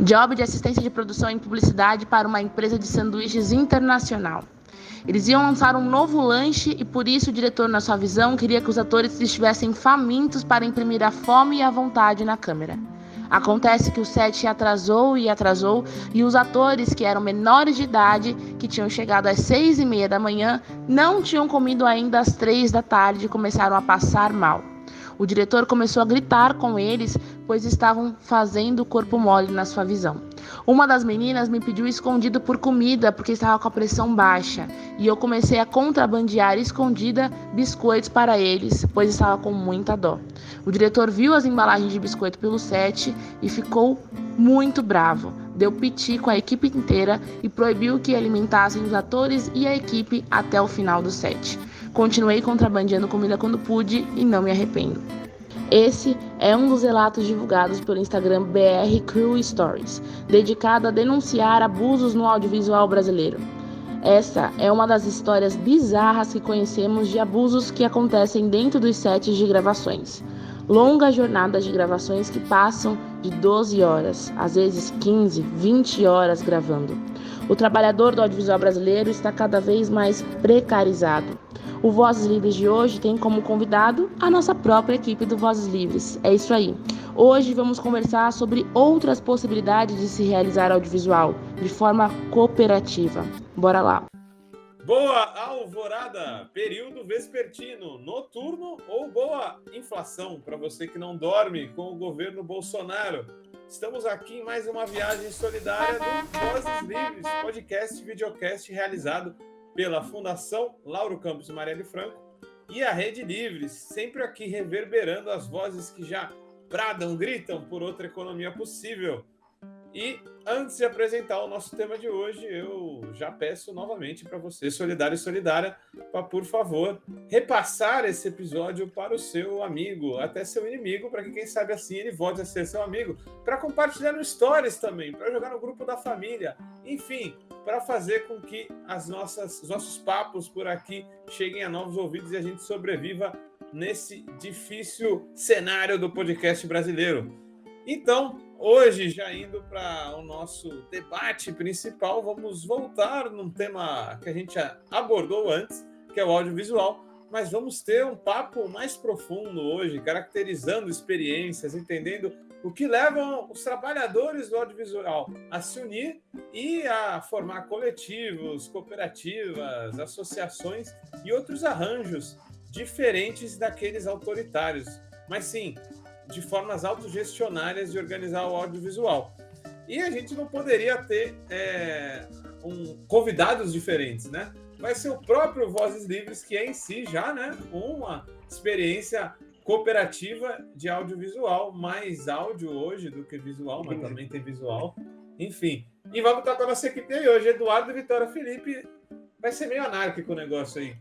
Job de assistência de produção em publicidade para uma empresa de sanduíches internacional. Eles iam lançar um novo lanche e por isso o diretor, na sua visão, queria que os atores estivessem famintos para imprimir a fome e a vontade na câmera. Acontece que o set atrasou e os atores, que eram menores de idade, que tinham chegado às 6h30 da manhã, não tinham comido ainda às 3 da tarde e começaram a passar mal. O diretor começou a gritar com eles, pois estavam fazendo corpo mole na sua visão. Uma das meninas me pediu escondido por comida porque estava com a pressão baixa e eu comecei a contrabandear escondida biscoitos para eles, pois estava com muita dó. O diretor viu as embalagens de biscoito pelo set e ficou muito bravo. Deu piti com a equipe inteira e proibiu que alimentassem os atores e a equipe até o final do set. Continuei contrabandeando comida quando pude e não me arrependo. Esse é um dos relatos divulgados pelo Instagram BR Crew Stories, dedicado a denunciar abusos no audiovisual brasileiro. Essa é uma das histórias bizarras que conhecemos de abusos que acontecem dentro dos sets de gravações. Longas jornadas de gravações que passam de 12 horas, às vezes 15, 20 horas gravando. O trabalhador do audiovisual brasileiro está cada vez mais precarizado. O Vozes Livres de hoje tem como convidado a nossa própria equipe do Vozes Livres. É isso aí. Hoje vamos conversar sobre outras possibilidades de se realizar audiovisual de forma cooperativa. Bora lá. Boa alvorada, período vespertino, noturno ou boa inflação para você que não dorme com o governo Bolsonaro. Estamos aqui em mais uma viagem solidária do Vozes Livres, podcast e videocast realizado pela Fundação Lauro Campos e Marielle Franco e a Rede Livres, sempre aqui reverberando as vozes que já bradam, gritam por outra economia possível. E antes de apresentar o nosso tema de hoje, eu já peço novamente para você, solidário e solidária, para, por favor, repassar esse episódio para o seu amigo, até seu inimigo, para que, quem sabe assim, ele volte a ser seu amigo, para compartilhar no Stories também, para jogar no grupo da família, enfim, para fazer com que os nossos papos por aqui cheguem a novos ouvidos e a gente sobreviva nesse difícil cenário do podcast brasileiro. Então, hoje, já indo para o nosso debate principal, vamos voltar num tema que a gente já abordou antes, que é o audiovisual, mas vamos ter um papo mais profundo hoje, caracterizando experiências, entendendo o que levam os trabalhadores do audiovisual a se unir e a formar coletivos, cooperativas, associações e outros arranjos diferentes daqueles autoritários, mas sim de formas autogestionárias de organizar o audiovisual. E a gente não poderia ter convidados diferentes, né? Vai ser o próprio Vozes Livres, que é em si já, né, uma experiência cooperativa de audiovisual, mais áudio hoje do que visual, mas também tem visual. Enfim, e vamos estar com a nossa equipe aí hoje, Eduardo e Vitória Felipe. Vai ser meio anárquico o negócio aí.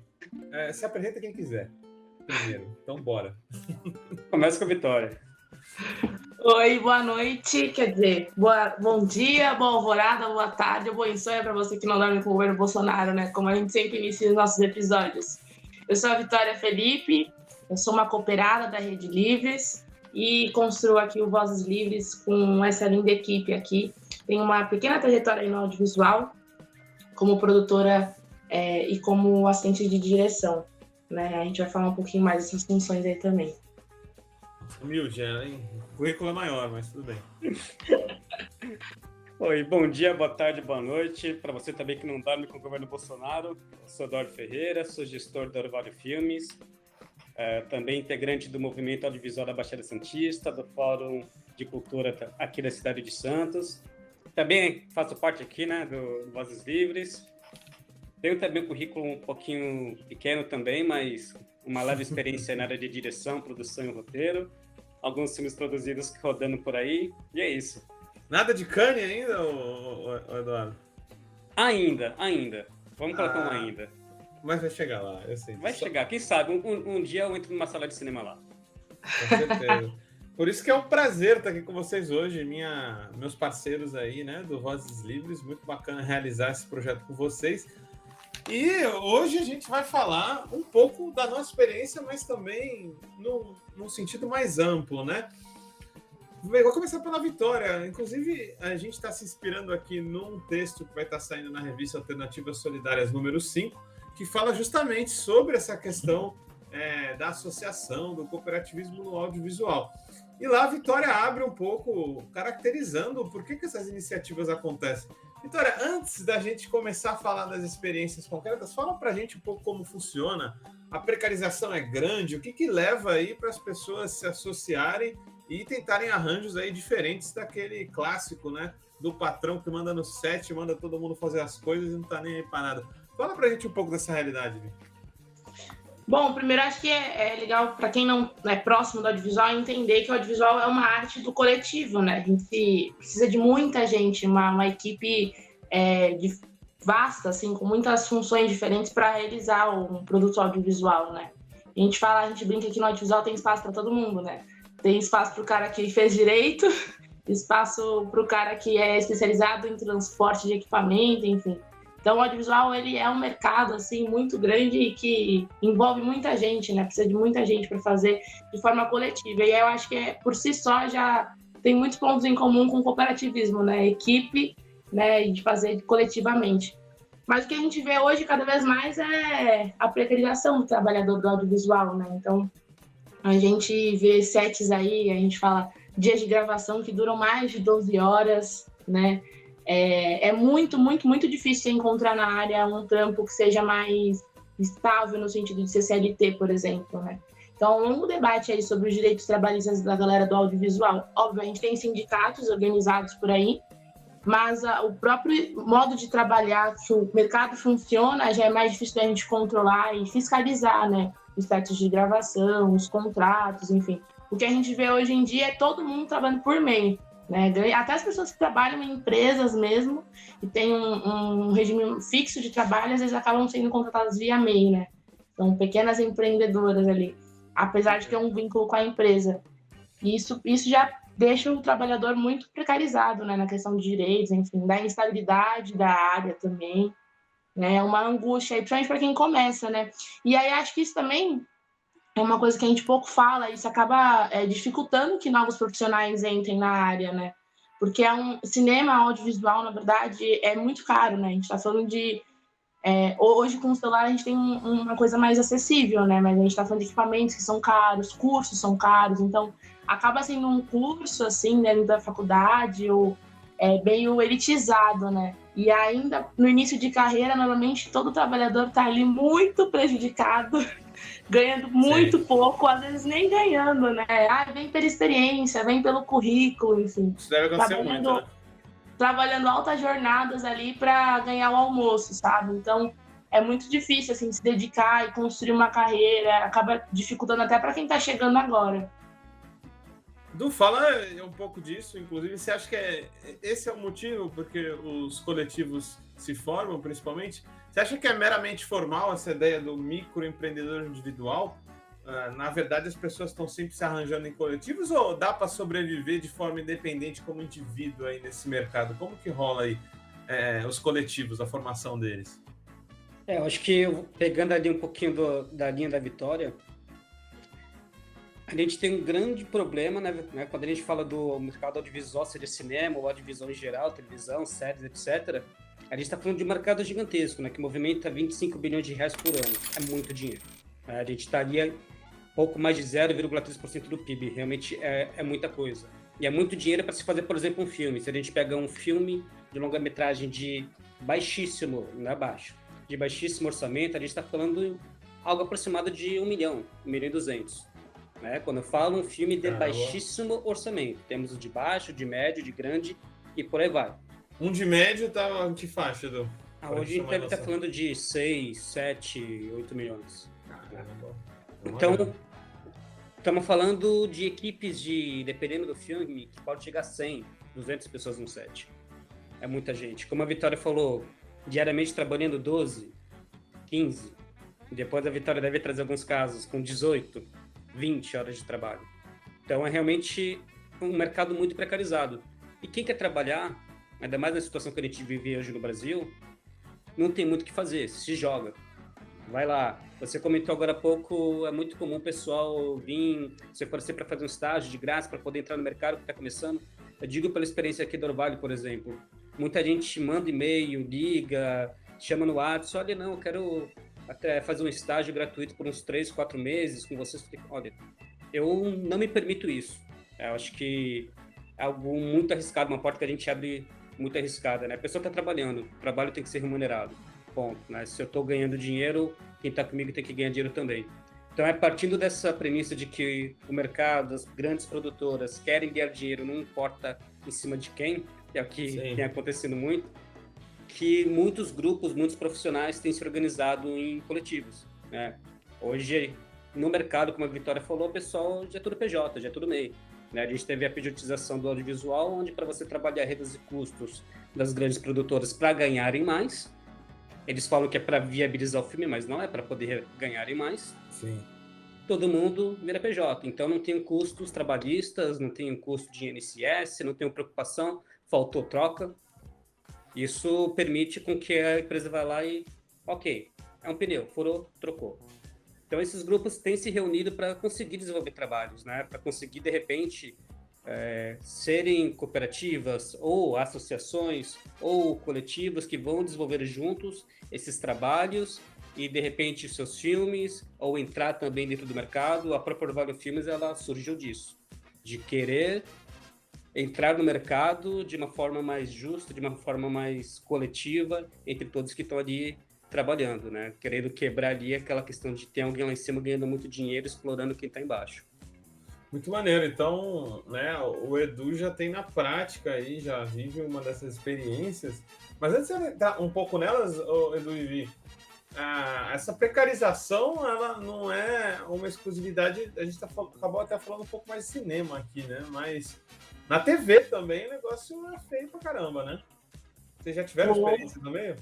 Se apresenta quem quiser primeiro, então bora. Começa com a Vitória. Oi, boa noite, quer dizer, bom dia, boa alvorada, boa tarde, boa insônia para você que não dorme com o governo Bolsonaro, né? Como a gente sempre inicia os nossos episódios. Eu sou a Vitória Felipe, eu sou uma cooperada da Rede Livres e construo aqui o Vozes Livres com essa linda equipe aqui. Tenho uma pequena trajetória no audiovisual, como produtora e como assistente de direção, né? A gente vai falar um pouquinho mais dessas funções aí também. Humilde, hein? O currículo é maior, mas tudo bem. Oi, bom dia, boa tarde, boa noite. Para você também que não dorme com o governo Bolsonaro, eu sou Eduardo Ferreira, sou gestor da Orvalho Filmes, também integrante do Movimento Audiovisual da Baixada Santista, do Fórum de Cultura aqui da cidade de Santos. Também faço parte aqui, né, do Vozes Livres. Tenho também um currículo um pouquinho pequeno também, mas uma leve experiência na área de direção, produção e roteiro. Alguns filmes produzidos rodando por aí, e é isso. Nada de Cannes ainda, Eduardo? Ainda. Vamos colocar um ainda. Mas vai chegar lá, eu sei. Vai chegar, quem sabe, um dia eu entro numa sala de cinema lá. Com certeza. Por isso que é um prazer estar aqui com vocês hoje, meus parceiros aí, né, do Vozes Livres. Muito bacana realizar esse projeto com vocês. E hoje a gente vai falar um pouco da nossa experiência, mas também num sentido mais amplo, né? Vou começar pela Vitória. Inclusive, a gente está se inspirando aqui num texto que vai estar saindo na revista Alternativas Solidárias número 5, que fala justamente sobre essa questão da associação, do cooperativismo no audiovisual. E lá a Vitória abre um pouco, caracterizando por que essas iniciativas acontecem. Vitória, antes da gente começar a falar das experiências concretas, fala para a gente um pouco como funciona. A precarização é grande? O que leva aí para as pessoas se associarem e tentarem arranjos aí diferentes daquele clássico, né? Do patrão que manda no set, manda todo mundo fazer as coisas e não tá nem aí para nada. Fala pra gente um pouco dessa realidade, Vitor. Bom, primeiro acho que é legal para quem não é próximo do audiovisual entender que o audiovisual é uma arte do coletivo, né? A gente precisa de muita gente, uma equipe vasta, assim, com muitas funções diferentes para realizar um produto audiovisual, né? A gente brinca que no audiovisual tem espaço para todo mundo, né? Tem espaço para o cara que fez direito, espaço para o cara que é especializado em transporte de equipamento, enfim. Então, o audiovisual, ele é um mercado, assim, muito grande e que envolve muita gente, né? Precisa de muita gente para fazer de forma coletiva. E eu acho que, por si só, já tem muitos pontos em comum com o cooperativismo, né? Equipe, né? De fazer coletivamente. Mas o que a gente vê hoje, cada vez mais, é a precarização do trabalhador do audiovisual, né? Então, a gente vê sets aí, a gente fala dias de gravação que duram mais de 12 horas, né? É muito, muito, muito difícil encontrar na área um trampo que seja mais estável no sentido de ser CLT, por exemplo, né? Então, um longo debate aí sobre os direitos trabalhistas da galera do audiovisual. Óbvio, a gente tem sindicatos organizados por aí, mas o próprio modo de trabalhar, que o mercado funciona, já é mais difícil da gente controlar e fiscalizar, né? Os sets de gravação, os contratos, enfim. O que a gente vê hoje em dia é todo mundo trabalhando por meio, né? Até as pessoas que trabalham em empresas mesmo e têm um regime fixo de trabalho, às vezes acabam sendo contratadas via MEI, né? São pequenas empreendedoras ali, apesar de ter um vínculo com a empresa. E isso já deixa o trabalhador muito precarizado, né? Na questão de direitos, enfim, da instabilidade da área também, né? É uma angústia, principalmente para quem começa, né? E aí acho que isso também é uma coisa que a gente pouco fala, isso acaba dificultando que novos profissionais entrem na área, né? Porque cinema audiovisual, na verdade, é muito caro, né? A gente está falando de... hoje, com o celular, a gente tem uma coisa mais acessível, né? Mas a gente está falando de equipamentos que são caros, cursos são caros, então acaba sendo um curso, assim, dentro da faculdade, ou meio elitizado, né? E ainda, no início de carreira, normalmente, todo trabalhador está ali muito prejudicado, ganhando muito pouco, às vezes nem ganhando, né? Vem pela experiência, vem pelo currículo, enfim. Isso deve acontecer muito, né? Trabalhando altas jornadas ali para ganhar o almoço, sabe? Então, é muito difícil, assim, se dedicar e construir uma carreira, acaba dificultando até para quem está chegando agora. Du, fala um pouco disso, inclusive, você acha que esse é o motivo porque os coletivos se formam, principalmente? Você acha que é meramente formal essa ideia do microempreendedor individual? Na verdade, as pessoas estão sempre se arranjando em coletivos ou dá para sobreviver de forma independente como indivíduo aí nesse mercado? Como que rola aí os coletivos, a formação deles? Eu acho que, pegando ali um pouquinho da linha da Vitória, a gente tem um grande problema, né? Quando a gente fala do mercado audiovisual, seja cinema ou audiovisual em geral, televisão, séries, etc., a gente está falando de um mercado gigantesco, né? Que movimenta 25 bilhões de reais por ano. É muito dinheiro. A gente estaria pouco mais de 0,3% do PIB. Realmente é muita coisa. E é muito dinheiro para se fazer, por exemplo, um filme. Se a gente pega um filme de longa-metragem de baixíssimo, não é baixo, de baixíssimo orçamento, a gente está falando algo aproximado de 1 milhão, 1 milhão e 200. Né? Quando eu falo um filme de baixíssimo orçamento, temos o de baixo, de médio, de grande e por aí vai. Um de médio tá em que faixa, Edu? Hoje a gente deve estar falando de 6, 7, 8 milhões. Então, estamos falando de equipes dependendo do filme, que pode chegar a 100, 200 pessoas no set. É muita gente. Como a Vitória falou, diariamente trabalhando 12, 15. Depois a Vitória deve trazer alguns casos com 18, 20 horas de trabalho. Então é realmente um mercado muito precarizado. E quem quer trabalhar, ainda mais na situação que a gente vive hoje no Brasil, não tem muito o que fazer, se joga. vai lá. Você comentou agora há pouco, é muito comum o pessoal vir se oferecer para fazer um estágio de graça, para poder entrar no mercado que está começando. Eu digo pela experiência aqui do Orvalho, por exemplo. Muita gente manda e-mail, liga, chama no WhatsApp, olha, não, eu quero até fazer um estágio gratuito por uns 3, 4 meses com vocês. Olha, eu não me permito isso. Eu acho que é algo muito arriscado, uma porta que a gente abre muito arriscada, né? A pessoa está trabalhando, o trabalho tem que ser remunerado, ponto, né? Se eu estou ganhando dinheiro, quem está comigo tem que ganhar dinheiro também. Então é partindo dessa premissa de que o mercado, as grandes produtoras querem ganhar dinheiro, não importa em cima de quem, é o que tem acontecendo muito, que muitos grupos, muitos profissionais têm se organizado em coletivos, né? Hoje, no mercado, como a Vitória falou, o pessoal já é tudo PJ, já é tudo MEI. Né? A gente teve a pejotização do audiovisual, onde para você trabalhar redes e custos das grandes produtoras para ganharem mais, eles falam que é para viabilizar o filme, mas não é para poder ganharem mais. Sim. Todo mundo vira PJ, então não tem custos trabalhistas, não tem custo de INSS, não tem preocupação, faltou troca. Isso permite com que a empresa vá lá e, ok, é um pneu, furou, trocou. Então, esses grupos têm se reunido para conseguir desenvolver trabalhos, né? Para conseguir, de repente, serem cooperativas ou associações ou coletivos que vão desenvolver juntos esses trabalhos e, de repente, seus filmes, ou entrar também dentro do mercado. A própria Orvalho Filmes, ela surgiu disso, de querer entrar no mercado de uma forma mais justa, de uma forma mais coletiva, entre todos que estão ali trabalhando, né? Querendo quebrar ali aquela questão de ter alguém lá em cima ganhando muito dinheiro, explorando quem está embaixo. Muito maneiro. Então, né, o Edu já tem na prática aí, já vive uma dessas experiências. Mas antes de você entrar um pouco nelas, Edu e Vi, essa precarização, ela não é uma exclusividade, a gente acabou até falando um pouco mais de cinema aqui, né? Mas na TV também o negócio é feio pra caramba, né? Vocês já tiveram experiência no meio?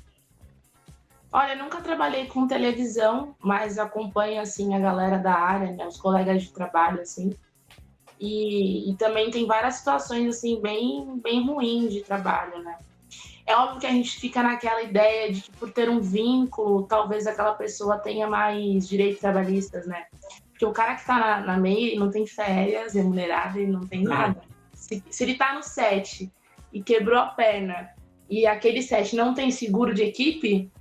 Olha, eu nunca trabalhei com televisão, mas acompanho, assim, a galera da área, né, os colegas de trabalho, assim. E também tem várias situações, assim, bem ruins de trabalho, né? É óbvio que a gente fica naquela ideia de que por ter um vínculo, talvez aquela pessoa tenha mais direitos trabalhistas, né? Porque o cara que tá na MEI não tem férias remuneradas, ele não tem nada. Se ele tá no set e quebrou a perna e aquele set não tem seguro de equipe,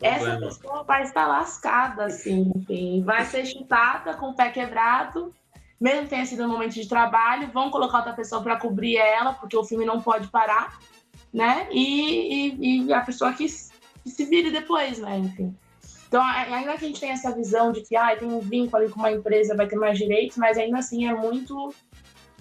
essa pessoa vai estar lascada, assim, enfim, vai ser chutada com o pé quebrado, mesmo que tenha sido um momento de trabalho, vão colocar outra pessoa para cobrir ela, porque o filme não pode parar, né? E a pessoa que se vire depois, né? Enfim. Então, ainda que a gente tenha essa visão de que tem um vínculo ali com uma empresa, vai ter mais direitos, mas ainda assim é muito,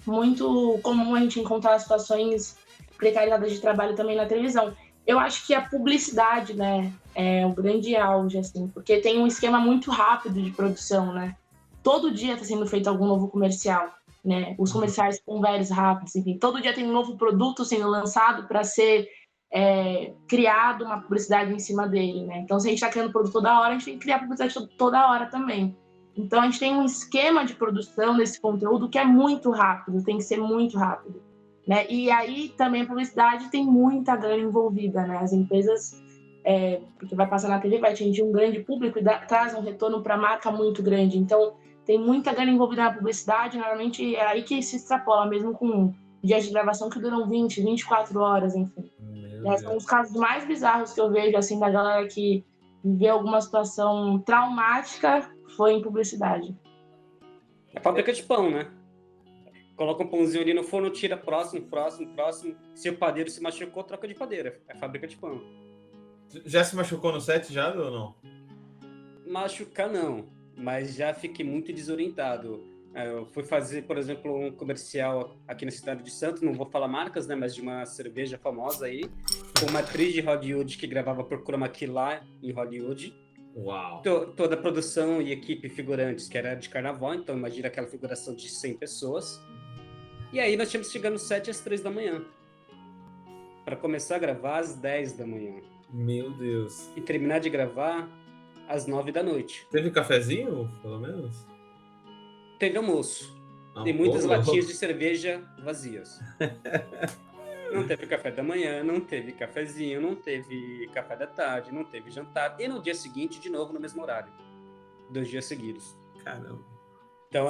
muito comum a gente encontrar situações precarizadas de trabalho também na televisão. Eu acho que a publicidade, né, é o grande auge, assim, porque tem um esquema muito rápido de produção, né? Todo dia está sendo feito algum novo comercial, né? Os comerciais com vários rápidos, enfim. Todo dia tem um novo produto sendo lançado para ser criado uma publicidade em cima dele, né? Então, se a gente está criando produto toda hora, a gente tem que criar publicidade toda hora também. Então, a gente tem um esquema de produção desse conteúdo que é muito rápido, tem que ser muito rápido. Né? E aí também a publicidade tem muita grana envolvida, né? As empresas, porque vai passar na TV, vai atingir um grande público e traz um retorno para a marca muito grande. Então, tem muita grana envolvida na publicidade, normalmente é aí que se extrapola, mesmo com dias de gravação que duram 20, 24 horas, enfim. São os casos mais bizarros que eu vejo, assim, da galera que vê alguma situação traumática, foi em publicidade. É fábrica de pão, né? Coloca um pãozinho ali no forno, tira próximo. Se o padeiro se machucou, troca de padeira. É fábrica de pão. Já se machucou no set já ou não? Machucar não, mas já fiquei muito desorientado. Eu fui fazer, por exemplo, um comercial aqui na cidade de Santos, não vou falar marcas, né, mas de uma cerveja famosa aí, com uma atriz de Hollywood que gravava por Chroma Key lá em Hollywood. Uau! Toda a produção e equipe figurantes, que era de carnaval, então imagina aquela figuração de 100 pessoas. E aí nós tínhamos que chegar no set às 3 da manhã, para começar a gravar às 10 da manhã. Meu Deus! E terminar de gravar às 9 da noite. Teve cafezinho, pelo menos? Teve almoço. Tem muitas latinhas de cerveja vazias. Não teve café da manhã, não teve cafezinho, não teve café da tarde, não teve jantar. E no dia seguinte, de novo, no mesmo horário. 2 dias seguidos. Caramba. Então,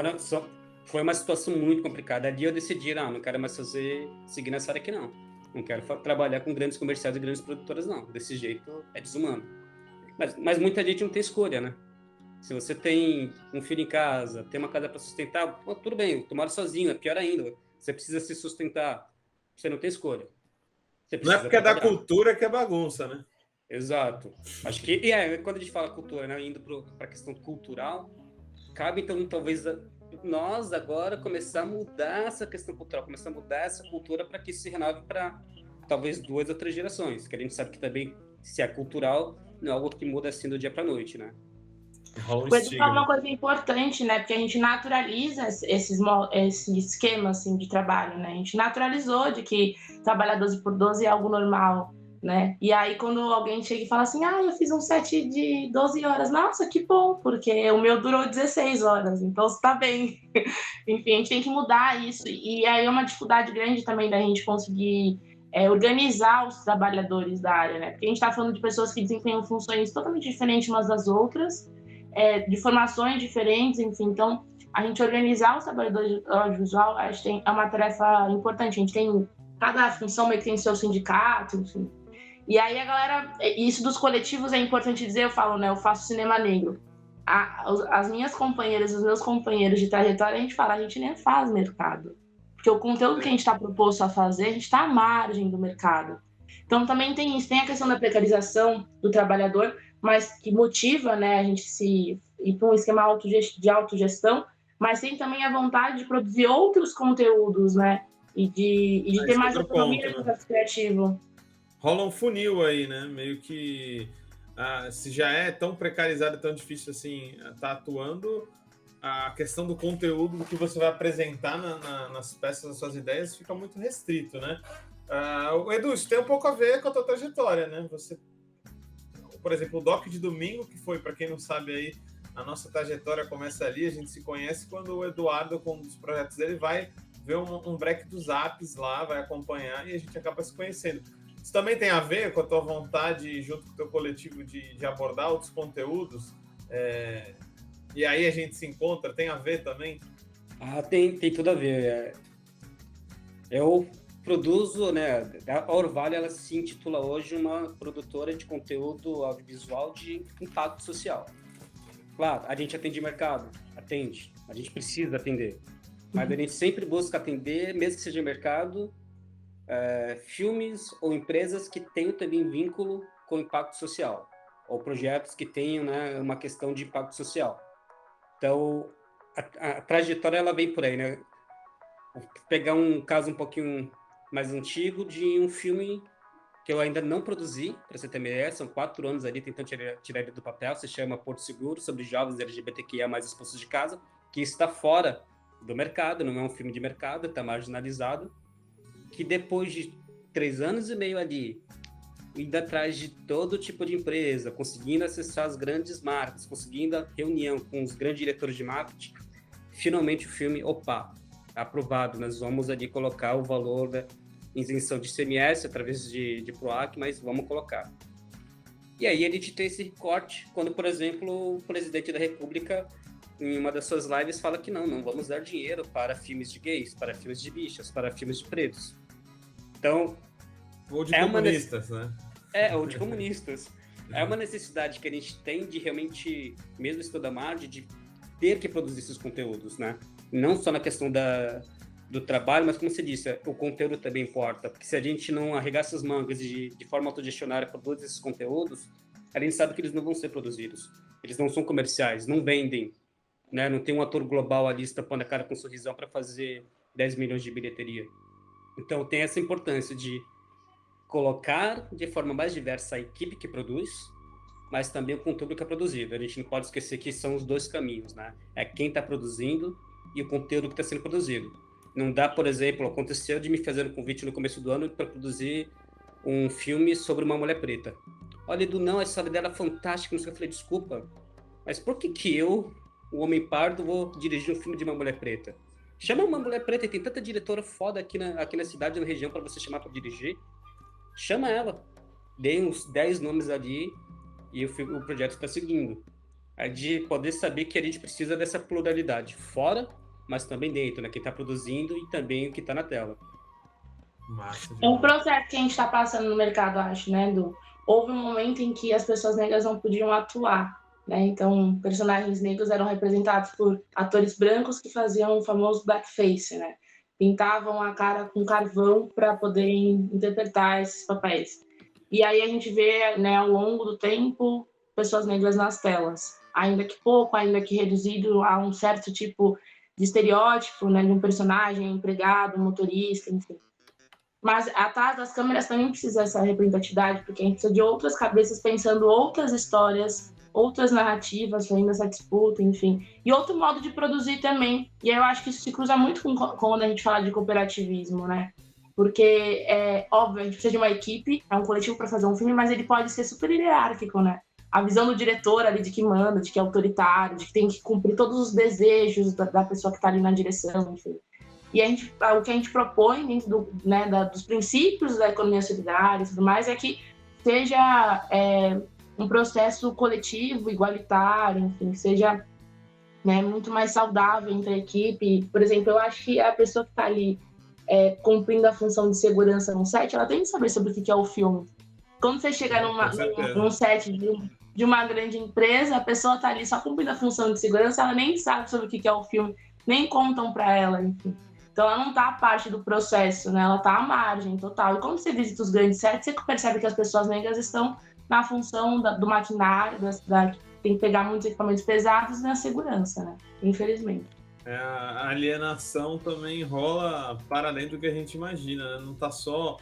foi uma situação muito complicada. Ali eu decidi, não quero mais seguir nessa área aqui, não. Não quero trabalhar com grandes comerciais e grandes produtoras, não. Desse jeito, é desumano. Mas muita gente não tem escolha, né? Se você tem um filho em casa, tem uma casa para sustentar, pô, tudo bem, tu mora sozinho, é pior ainda. Você precisa se sustentar. Você não tem escolha. Não é porque é da cultura que é bagunça, né? Exato. Acho que, quando a gente fala cultura, né, indo para a questão cultural, cabe então talvez nós agora começar a mudar essa questão cultural, começar a mudar essa cultura para que se renove para talvez 2 ou 3 gerações, que a gente sabe que também, se é cultural, não é algo que muda assim do dia para a noite, né? O Edu fala uma coisa importante, né? Porque a gente naturaliza esse esquema assim, de trabalho, né? A gente naturalizou de que trabalhar 12 por 12 é algo normal, né? E aí, quando alguém chega e fala assim, eu fiz um set de 12 horas. Nossa, que bom, porque o meu durou 16 horas, então está bem. Enfim, a gente tem que mudar isso. E aí é uma dificuldade grande também da gente conseguir organizar os trabalhadores da área, né? Porque a gente está falando de pessoas que desempenham funções totalmente diferentes umas das outras, de formações diferentes, enfim. Então, a gente organizar os trabalhadores do audiovisual, acho que é uma tarefa importante. A gente tem, cada função meio que tem seu sindicato, enfim. E aí a galera, isso dos coletivos é importante dizer, eu falo, né, eu faço cinema negro. As minhas companheiras, os meus companheiros de trajetória, a gente fala, a gente nem faz mercado. Porque o conteúdo que a gente está proposto a fazer, a gente está à margem do mercado. Então também tem isso, tem a questão da precarização do trabalhador, mas que motiva, né, a gente se ir para um esquema de autogestão, mas tem também a vontade de produzir outros conteúdos, né, e de ter mais autonomia no processo criativo. Rola um funil aí, né, meio que se já é tão precarizado, tão difícil assim estar atuando, a questão do conteúdo que você vai apresentar nas peças, nas suas ideias, fica muito restrito, né? Edu, isso tem um pouco a ver com a tua trajetória, né? Você, por exemplo, o Doc de Domingo, que foi, para quem não sabe aí, a nossa trajetória começa ali, a gente se conhece quando o Eduardo, com um dos projetos dele, vai ver um break dos apps lá, vai acompanhar e a gente acaba se conhecendo. Isso também tem a ver com a tua vontade, junto com o teu coletivo, de abordar outros conteúdos? E aí a gente se encontra, tem a ver também? Tem tudo a ver. Eu produzo, né? A Orvalho, ela se intitula hoje uma produtora de conteúdo audiovisual de impacto social. Claro, a gente atende mercado, a gente precisa atender, mas a gente sempre busca atender, mesmo que seja mercado, filmes ou empresas que tenham também vínculo com impacto social, ou projetos que tenham, né, uma questão de impacto social. Então, a trajetória, ela vem por aí, né? Vou pegar um caso um pouquinho mais antigo de um filme que eu ainda não produzi, para você ter ideia, são 4 anos ali tentando tirar ele do papel, se chama Porto Seguro, sobre jovens LGBTQIA mais expulsos de casa, que está fora do mercado, não é um filme de mercado, está marginalizado, que depois de 3 anos e meio ali, indo atrás de todo tipo de empresa, conseguindo acessar as grandes marcas, conseguindo a reunião com os grandes diretores de marketing, finalmente o filme, aprovado, nós vamos ali colocar o valor da isenção de ICMS através de PROAC, mas vamos colocar. E aí a gente tem esse corte quando, por exemplo, o presidente da República, em uma das suas lives, fala que não vamos dar dinheiro para filmes de gays, para filmes de bichas, para filmes de pretos. Então, ou de comunistas, né? Ou de comunistas. É uma necessidade que a gente tem de realmente, mesmo estudando a margem, de ter que produzir esses conteúdos, né? Não só na questão do trabalho, mas como você disse, o conteúdo também importa. Porque se a gente não arregaça as mangas de forma autogestionária produzir esses conteúdos, a gente sabe que eles não vão ser produzidos. Eles não são comerciais, não vendem, né? Não tem um ator global ali estampando a cara com um sorrisão para fazer 10 milhões de bilheteria. Então tem essa importância de colocar de forma mais diversa a equipe que produz, mas também o conteúdo que é produzido. A gente não pode esquecer que são os 2 caminhos, né? É quem está produzindo e o conteúdo que está sendo produzido. Não dá, por exemplo, aconteceu de me fazer um convite no começo do ano para produzir um filme sobre uma mulher preta. Olha, Edu, não, a história dela é fantástica, não sei o que. Eu falei, desculpa, mas por que eu, o homem pardo, vou dirigir um filme de uma mulher preta? Chama uma mulher preta, e tem tanta diretora foda aqui na cidade, na região, para você chamar para dirigir. Chama ela. Dei uns 10 nomes ali e o projeto está seguindo. É de poder saber que a gente precisa dessa pluralidade. Fora, mas também dentro, né? Quem está produzindo e também o que está na tela. Massa, é um processo que a gente está passando no mercado, acho, né, Du? Houve um momento em que as pessoas negras não podiam atuar, né? Então, personagens negros eram representados por atores brancos que faziam o famoso blackface, né? Pintavam a cara com carvão para poder interpretar esses papéis. E aí a gente vê, né, ao longo do tempo, pessoas negras nas telas. Ainda que pouco, ainda que reduzido a um certo tipo de estereótipo, né, de um personagem, empregado, motorista, enfim. Mas atrás das câmeras também precisa essa representatividade, porque a gente precisa de outras cabeças pensando outras histórias, outras narrativas, fazendo essa disputa, enfim. E outro modo de produzir também. E aí eu acho que isso se cruza muito com quando a gente fala de cooperativismo, né? Porque, óbvio, a gente precisa de uma equipe, é um coletivo para fazer um filme, mas ele pode ser super hierárquico, né? A visão do diretor ali de que manda, de que é autoritário, de que tem que cumprir todos os desejos da pessoa que está ali na direção, enfim. E o que a gente propõe dentro dos princípios da economia solidária e tudo mais é que seja um processo coletivo, igualitário, enfim, que seja, né, muito mais saudável entre a equipe. Por exemplo, eu acho que a pessoa que está ali cumprindo a função de segurança num set, ela tem que saber sobre o que é o filme. Quando você chega num set de uma grande empresa, a pessoa está ali só cumprindo a função de segurança, ela nem sabe sobre o que é o filme, nem contam para ela, enfim. Então, ela não está a parte do processo, né? Ela está à margem total. E quando você visita os grandes sets, você percebe que as pessoas negras estão na função do maquinário, tem que pegar muitos equipamentos pesados na segurança, né? Infelizmente. A alienação também rola para além do que a gente imagina, né? Não está só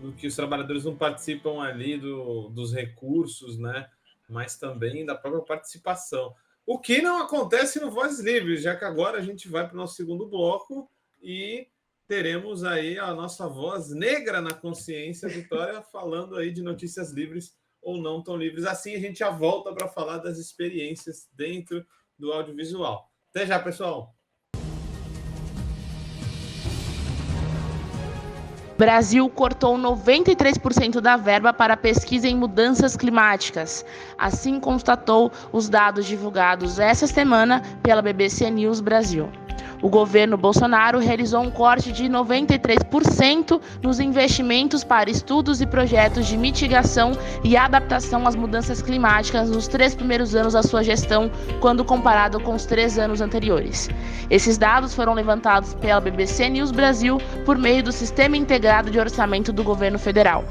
no que os trabalhadores não participam ali dos recursos, né? Mas também da própria participação. O que não acontece no Vozes Livres, já que agora a gente vai para o nosso segundo bloco e teremos aí a nossa voz negra na consciência, Vitória, falando aí de notícias livres ou não tão livres. Assim a gente já volta para falar das experiências dentro do audiovisual. Até já, pessoal! Brasil cortou 93% da verba para pesquisa em mudanças climáticas. Assim constatou os dados divulgados essa semana pela BBC News Brasil. O governo Bolsonaro realizou um corte de 93% nos investimentos para estudos e projetos de mitigação e adaptação às mudanças climáticas nos 3 primeiros anos da sua gestão, quando comparado com os 3 anos anteriores. Esses dados foram levantados pela BBC News Brasil por meio do Sistema Integrado de Orçamento do Governo Federal.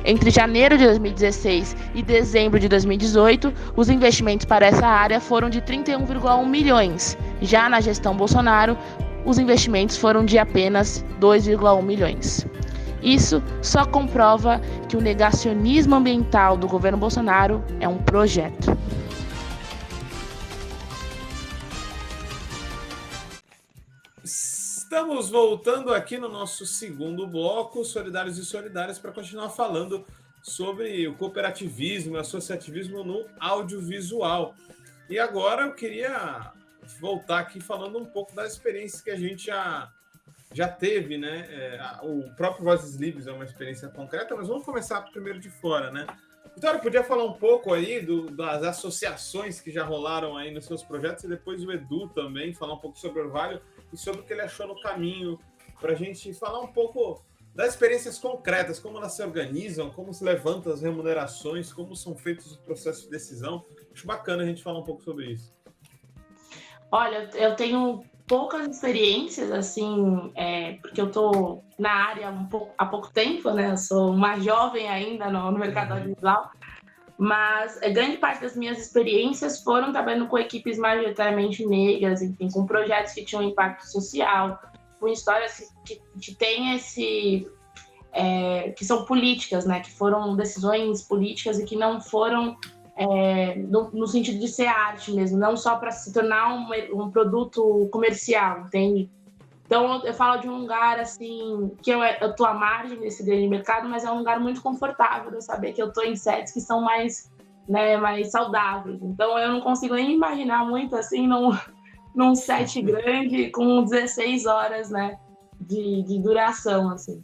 Entre janeiro de 2016 e dezembro de 2018, os investimentos para essa área foram de 31,1 milhões. Já na gestão Bolsonaro, os investimentos foram de apenas 2,1 milhões. Isso só comprova que o negacionismo ambiental do governo Bolsonaro é um projeto. Estamos voltando aqui no nosso segundo bloco, Solidários e Solidárias, para continuar falando sobre o cooperativismo e associativismo no audiovisual. E agora eu queria voltar aqui falando um pouco das experiências que a gente já teve, né? O próprio Vozes Livres é uma experiência concreta, mas vamos começar primeiro de fora, né? Vitória, podia falar um pouco aí das associações que já rolaram aí nos seus projetos e depois o Edu também, falar um pouco sobre o Orvalho e sobre o que ele achou no caminho, para a gente falar um pouco das experiências concretas, como elas se organizam, como se levantam as remunerações, como são feitos os processos de decisão. Acho bacana a gente falar um pouco sobre isso. Olha, eu tenho poucas experiências, assim, porque eu estou na área há pouco tempo, né? Eu sou uma jovem ainda no mercado audiovisual, mas a grande parte das minhas experiências foram trabalhando com equipes majoritariamente negras, enfim, com projetos que tinham impacto social, com histórias que têm que são políticas, né? Que foram decisões políticas e que não foram no sentido de ser arte mesmo, não só para se tornar um produto comercial, entende? Então, eu falo de um lugar, assim, que eu estou à margem desse grande mercado, mas é um lugar muito confortável de eu saber que eu estou em sets que são mais saudáveis. Então, eu não consigo nem imaginar muito, assim, num set grande com 16 horas, né, de duração, assim.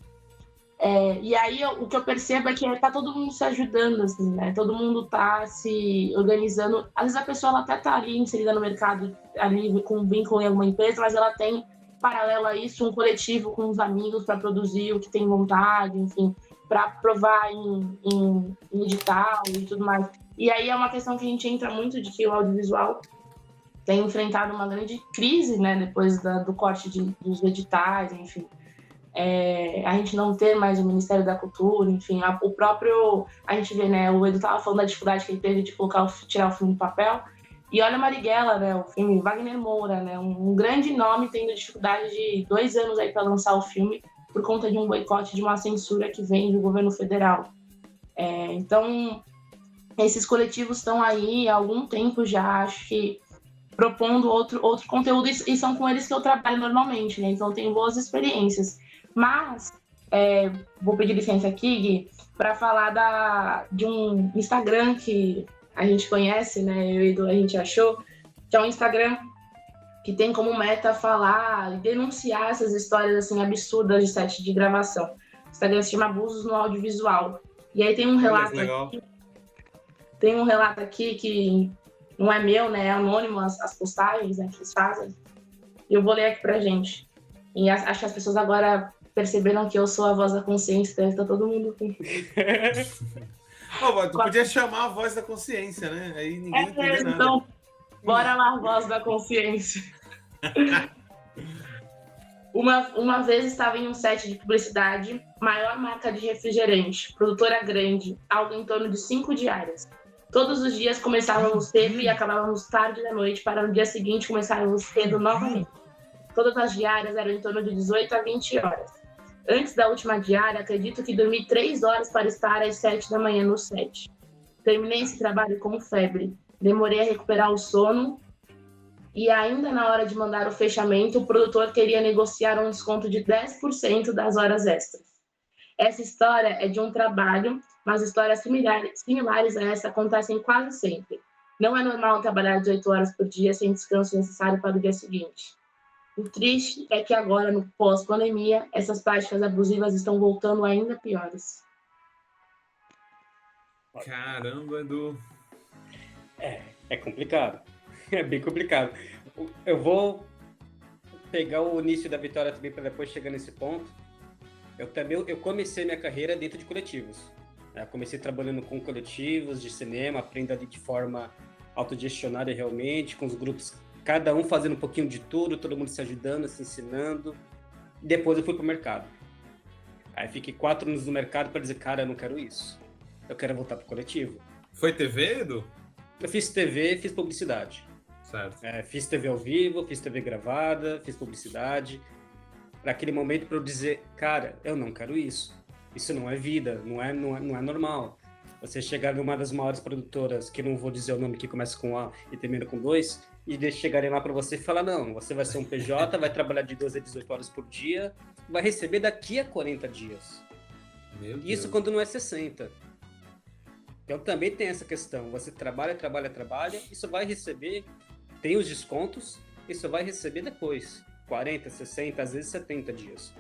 E aí o que eu percebo é que tá todo mundo se ajudando, assim, né? Todo mundo tá se organizando. Às vezes a pessoa ela até tá ali inserida no mercado, ali com vínculo em alguma empresa, mas ela tem, paralelo a isso, um coletivo com os amigos para produzir o que tem vontade, enfim, para provar em edital e tudo mais. E aí é uma questão que a gente entra muito de que o audiovisual tem enfrentado uma grande crise, né? Depois do corte dos editais, enfim. A gente não ter mais o Ministério da Cultura, enfim, o próprio, a gente vê, né, o Edu estava falando da dificuldade que ele teve de tirar o filme do papel, e olha Marighella, né, o filme Wagner Moura, né, um grande nome tendo dificuldade de 2 anos aí para lançar o filme por conta de um boicote, de uma censura que vem do governo federal. Então, esses coletivos estão aí há algum tempo já, acho que propondo outro conteúdo, e são com eles que eu trabalho normalmente, né, então eu tenho boas experiências. Mas, vou pedir licença aqui, Gui, para falar de um Instagram que a gente conhece, né? Eu e Edu, a gente achou, que é um Instagram que tem como meta falar e denunciar essas histórias assim, absurdas de set de gravação. O Instagram se chama Abusos no Audiovisual. E aí tem um relato aqui que não é meu, né? É anônimo as postagens, né, que eles fazem. E eu vou ler aqui pra gente. E acho que as pessoas agora perceberam que eu sou a voz da consciência, deve estar todo mundo com... Tu podia chamar a voz da consciência, né? Aí ninguém entende nada. Então, bora lá, voz da consciência. Uma vez estava em um set de publicidade, maior marca de refrigerante, produtora grande, algo em torno de 5 diárias. Todos os dias começávamos cedo e acabávamos tarde da noite para no dia seguinte começarmos cedo novamente. Todas as diárias eram em torno de 18 a 20 horas. Antes da última diária, acredito que dormi 3 horas para estar às 7 da manhã no set. Terminei esse trabalho com febre. Demorei a recuperar o sono e ainda na hora de mandar o fechamento, o produtor queria negociar um desconto de 10% das horas extras. Essa história é de um trabalho, mas histórias similares a essa acontecem quase sempre. Não é normal trabalhar 18 horas por dia sem descanso necessário para o dia seguinte. O triste é que agora, no pós-pandemia, essas práticas abusivas estão voltando ainda piores. Caramba, Edu. É complicado. É bem complicado. Eu vou pegar o início da Vitória também para depois chegar nesse ponto. Eu comecei minha carreira dentro de coletivos. Eu comecei trabalhando com coletivos de cinema, aprendo ali de forma autogestionária realmente, com os grupos, cada um fazendo um pouquinho de tudo, todo mundo se ajudando, se ensinando. Depois eu fui pro mercado. Aí fiquei 4 anos no mercado para dizer, cara, eu não quero isso. Eu quero voltar pro coletivo. Foi TV, Edu? Eu fiz TV, fiz publicidade. Certo. Fiz TV ao vivo, fiz TV gravada, fiz publicidade. Naquele momento para eu dizer, cara, eu não quero isso. Isso não é vida, não é normal. Você chegar numa das maiores produtoras, que não vou dizer o nome que começa com A e termina com 2, e eles chegarem lá para você e falar, não, você vai ser um PJ, vai trabalhar de 12 a 18 horas por dia, vai receber daqui a 40 dias. Meu Deus. Isso quando não é 60. Então também tem essa questão, você trabalha, isso vai receber, tem os descontos, isso vai receber depois, 40, 60, às vezes 70 dias.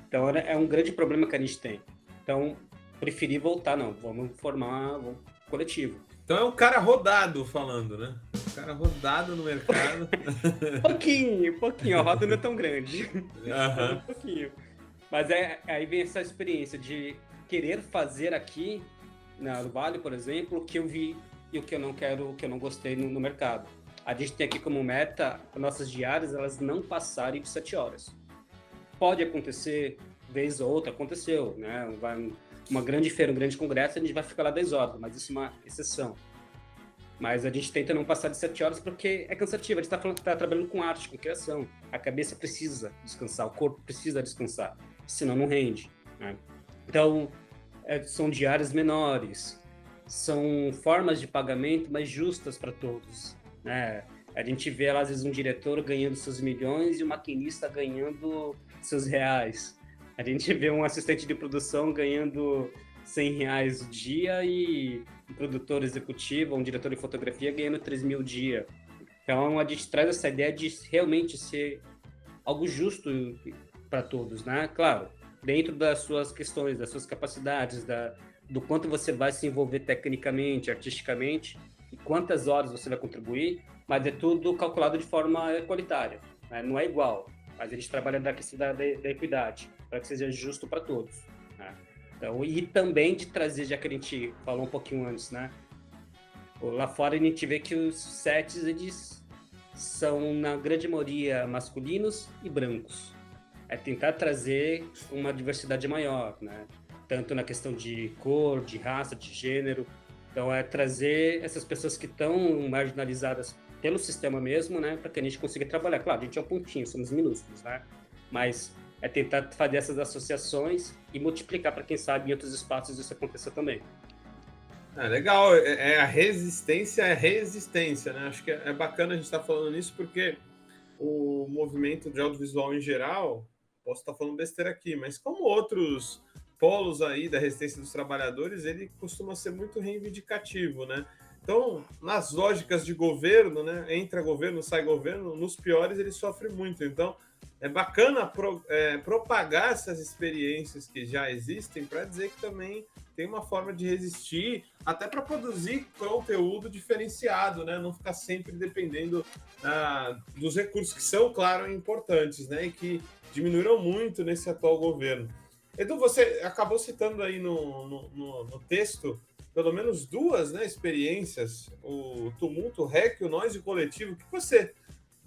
Então é um grande problema que a gente tem. Então, preferi voltar, não, vamos formar um coletivo. Então é um cara rodado falando, né? Um cara rodado no mercado. pouquinho, a roda não é tão grande. Uhum. Um pouquinho. Mas aí vem essa experiência de querer fazer aqui, no Vale, por exemplo, o que eu vi e o que eu não quero, o que eu não gostei no mercado. A gente tem aqui como meta, nossas diárias, elas não passarem de 7 horas. Pode acontecer, vez ou outra, aconteceu, né? Uma grande feira, um grande congresso, a gente vai ficar lá 10 horas, mas isso é uma exceção. Mas a gente tenta não passar de 7 horas porque é cansativo, a gente tá trabalhando com arte, com criação. A cabeça precisa descansar, o corpo precisa descansar, senão não rende, né? Então, são diárias menores, são formas de pagamento mais justas para todos, né? A gente vê lá, às vezes, um diretor ganhando seus milhões e um maquinista ganhando seus reais. A gente vê um assistente de produção ganhando R$100 o dia e um produtor executivo, um diretor de fotografia ganhando 3 mil o dia. Então, a gente traz essa ideia de realmente ser algo justo para todos, né? Claro, dentro das suas questões, das suas capacidades, do quanto você vai se envolver tecnicamente, artisticamente, e quantas horas você vai contribuir, mas é tudo calculado de forma equalitária, né? Não é igual, mas a gente trabalha na questão da equidade, para que seja justo para todos, né? Então, e também de trazer, já que a gente falou um pouquinho antes, né? Lá fora a gente vê que os sets, eles são, na grande maioria, masculinos e brancos. É tentar trazer uma diversidade maior, né? Tanto na questão de cor, de raça, de gênero. Então, é trazer essas pessoas que estão marginalizadas pelo sistema mesmo, né? Para que a gente consiga trabalhar. Claro, a gente é um pontinho, somos minúsculos, né? Mas é tentar fazer essas associações e multiplicar para quem sabe em outros espaços isso aconteça também. Legal, a resistência é resistência, né? Acho que é bacana a gente estar falando nisso, porque o movimento de audiovisual em geral, posso estar falando besteira aqui, mas como outros polos aí da resistência dos trabalhadores, ele costuma ser muito reivindicativo, né? Então, nas lógicas de governo, né? Entra governo, sai governo, nos piores ele sofre muito. Então, é bacana propagar essas experiências que já existem para dizer que também tem uma forma de resistir, até para produzir conteúdo diferenciado, né? Não ficar sempre dependendo dos recursos que são, claro, importantes, né? E que diminuíram muito nesse atual governo. Edu, você acabou citando aí no texto pelo menos duas, né, experiências, o Tumulto REC e o Noise Coletivo. O que você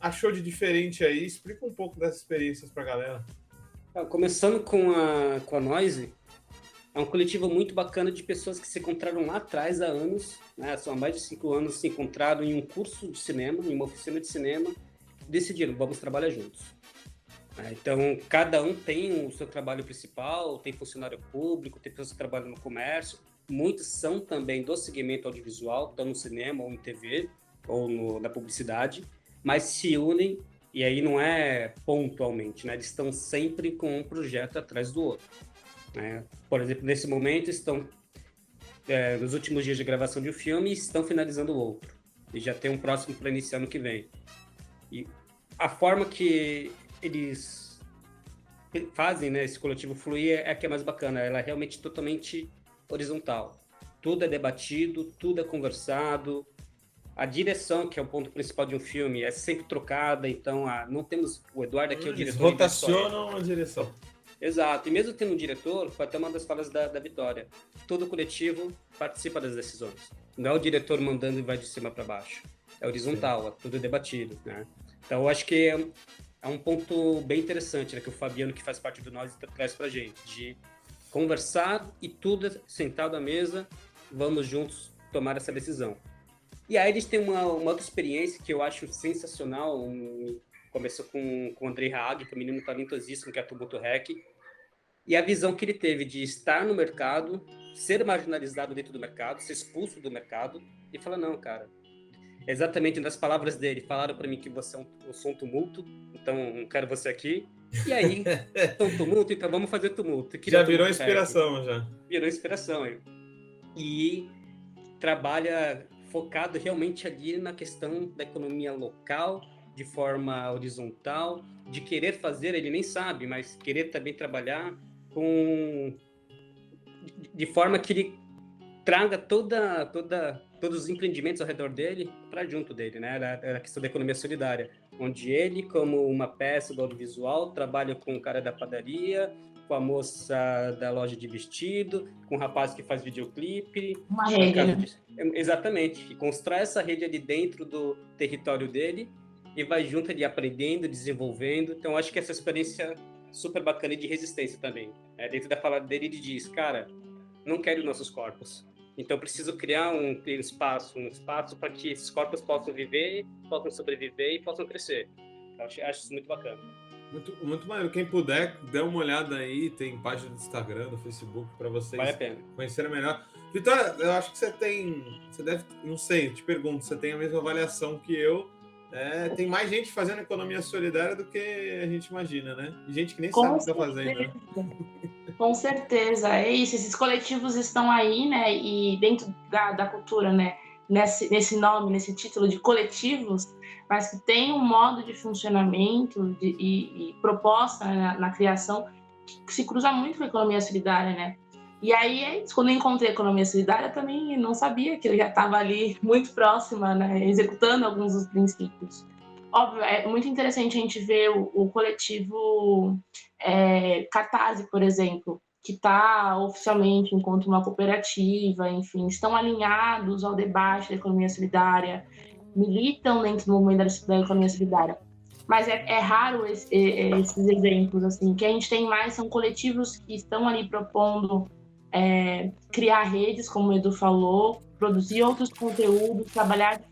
achou de diferente aí? Explica um pouco dessas experiências para a galera. Começando com a Noise, é um coletivo muito bacana de pessoas que se encontraram lá atrás há anos, né? São há mais de 5 anos, se encontraram em um curso de cinema, em uma oficina de cinema, e decidiram, vamos trabalhar juntos. Então, cada um tem o seu trabalho principal, tem funcionário público, tem pessoas que trabalham no comércio, muitos são também do segmento audiovisual, estão no cinema ou em TV, ou na publicidade, mas se unem, e aí não é pontualmente, né? Eles estão sempre com um projeto atrás do outro, né? Por exemplo, nesse momento estão nos últimos dias de gravação de um filme e estão finalizando o outro, e já tem um próximo para iniciar no que vem. E a forma que eles fazem, né, esse coletivo fluir é que é mais bacana, ela é realmente totalmente horizontal. Tudo é debatido, tudo é conversado. A direção, que é o ponto principal de um filme, é sempre trocada, então não temos o Eduardo aqui, o diretor. Eles rotacionam a direção. Exato, e mesmo tendo um diretor, foi até uma das falas da Vitória, todo coletivo participa das decisões. Não é o diretor mandando e vai de cima para baixo. É horizontal, é tudo debatido, né? Então, eu acho que é um ponto bem interessante, né, que o Fabiano, que faz parte do Nós, traz pra gente, de conversar e tudo sentado à mesa, vamos juntos tomar essa decisão. E aí eles têm uma outra experiência que eu acho sensacional, começou com o Andrei Haag, que é um menino talentosíssimo, que é a Tumulto REC, e a visão que ele teve de estar no mercado, ser marginalizado dentro do mercado, ser expulso do mercado, e falar, não, cara, exatamente nas palavras dele, falaram para mim que você eu sou um tumulto, então não quero você aqui. E aí, então tumulto, então vamos fazer tumulto. Já virou inspiração, já. Virou inspiração. E trabalha focado realmente ali na questão da economia local, de forma horizontal, de querer fazer, ele nem sabe, mas querer também trabalhar de forma que ele traga todos os empreendimentos ao redor dele para junto dele, né? Era a questão da economia solidária, onde ele, como uma peça do audiovisual, trabalha com o cara da padaria, com a moça da loja de vestido, com o rapaz que faz videoclipe. Uma rede. Exatamente, e constrói essa rede ali dentro do território dele e vai junto ali aprendendo, desenvolvendo. Então, acho que essa experiência super bacana de resistência também. Dentro da fala dele, ele diz, cara, não quero nossos corpos. Então, preciso criar um espaço para que esses corpos possam viver, possam sobreviver e possam crescer. Eu acho isso muito bacana. Muito, muito maneiro. Quem puder, dê uma olhada aí. Tem página do Instagram, do Facebook, para vocês conhecerem melhor. Vitória, eu acho que você deve, não sei, eu te pergunto, você tem a mesma avaliação que eu. Tem mais gente fazendo economia solidária do que a gente imagina, né? E gente que nem sabe o que está fazendo, né? Com certeza, é isso. Esses coletivos estão aí, né? E dentro da cultura, né? nesse nome, nesse título de coletivos, mas que tem um modo de funcionamento e proposta, né, na criação que se cruza muito com a economia solidária, né? E aí, quando eu encontrei a economia solidária, eu também não sabia que ele já estava ali muito próxima, né, executando alguns dos princípios. Óbvio, é muito interessante a gente ver o coletivo Catarse, por exemplo, que está oficialmente enquanto uma cooperativa, enfim, estão alinhados ao debate da economia solidária, militam dentro do movimento da economia solidária. Mas é raro esses exemplos, assim, que a gente tem mais são coletivos que estão ali propondo criar redes, como o Edu falou, produzir outros conteúdos, trabalhar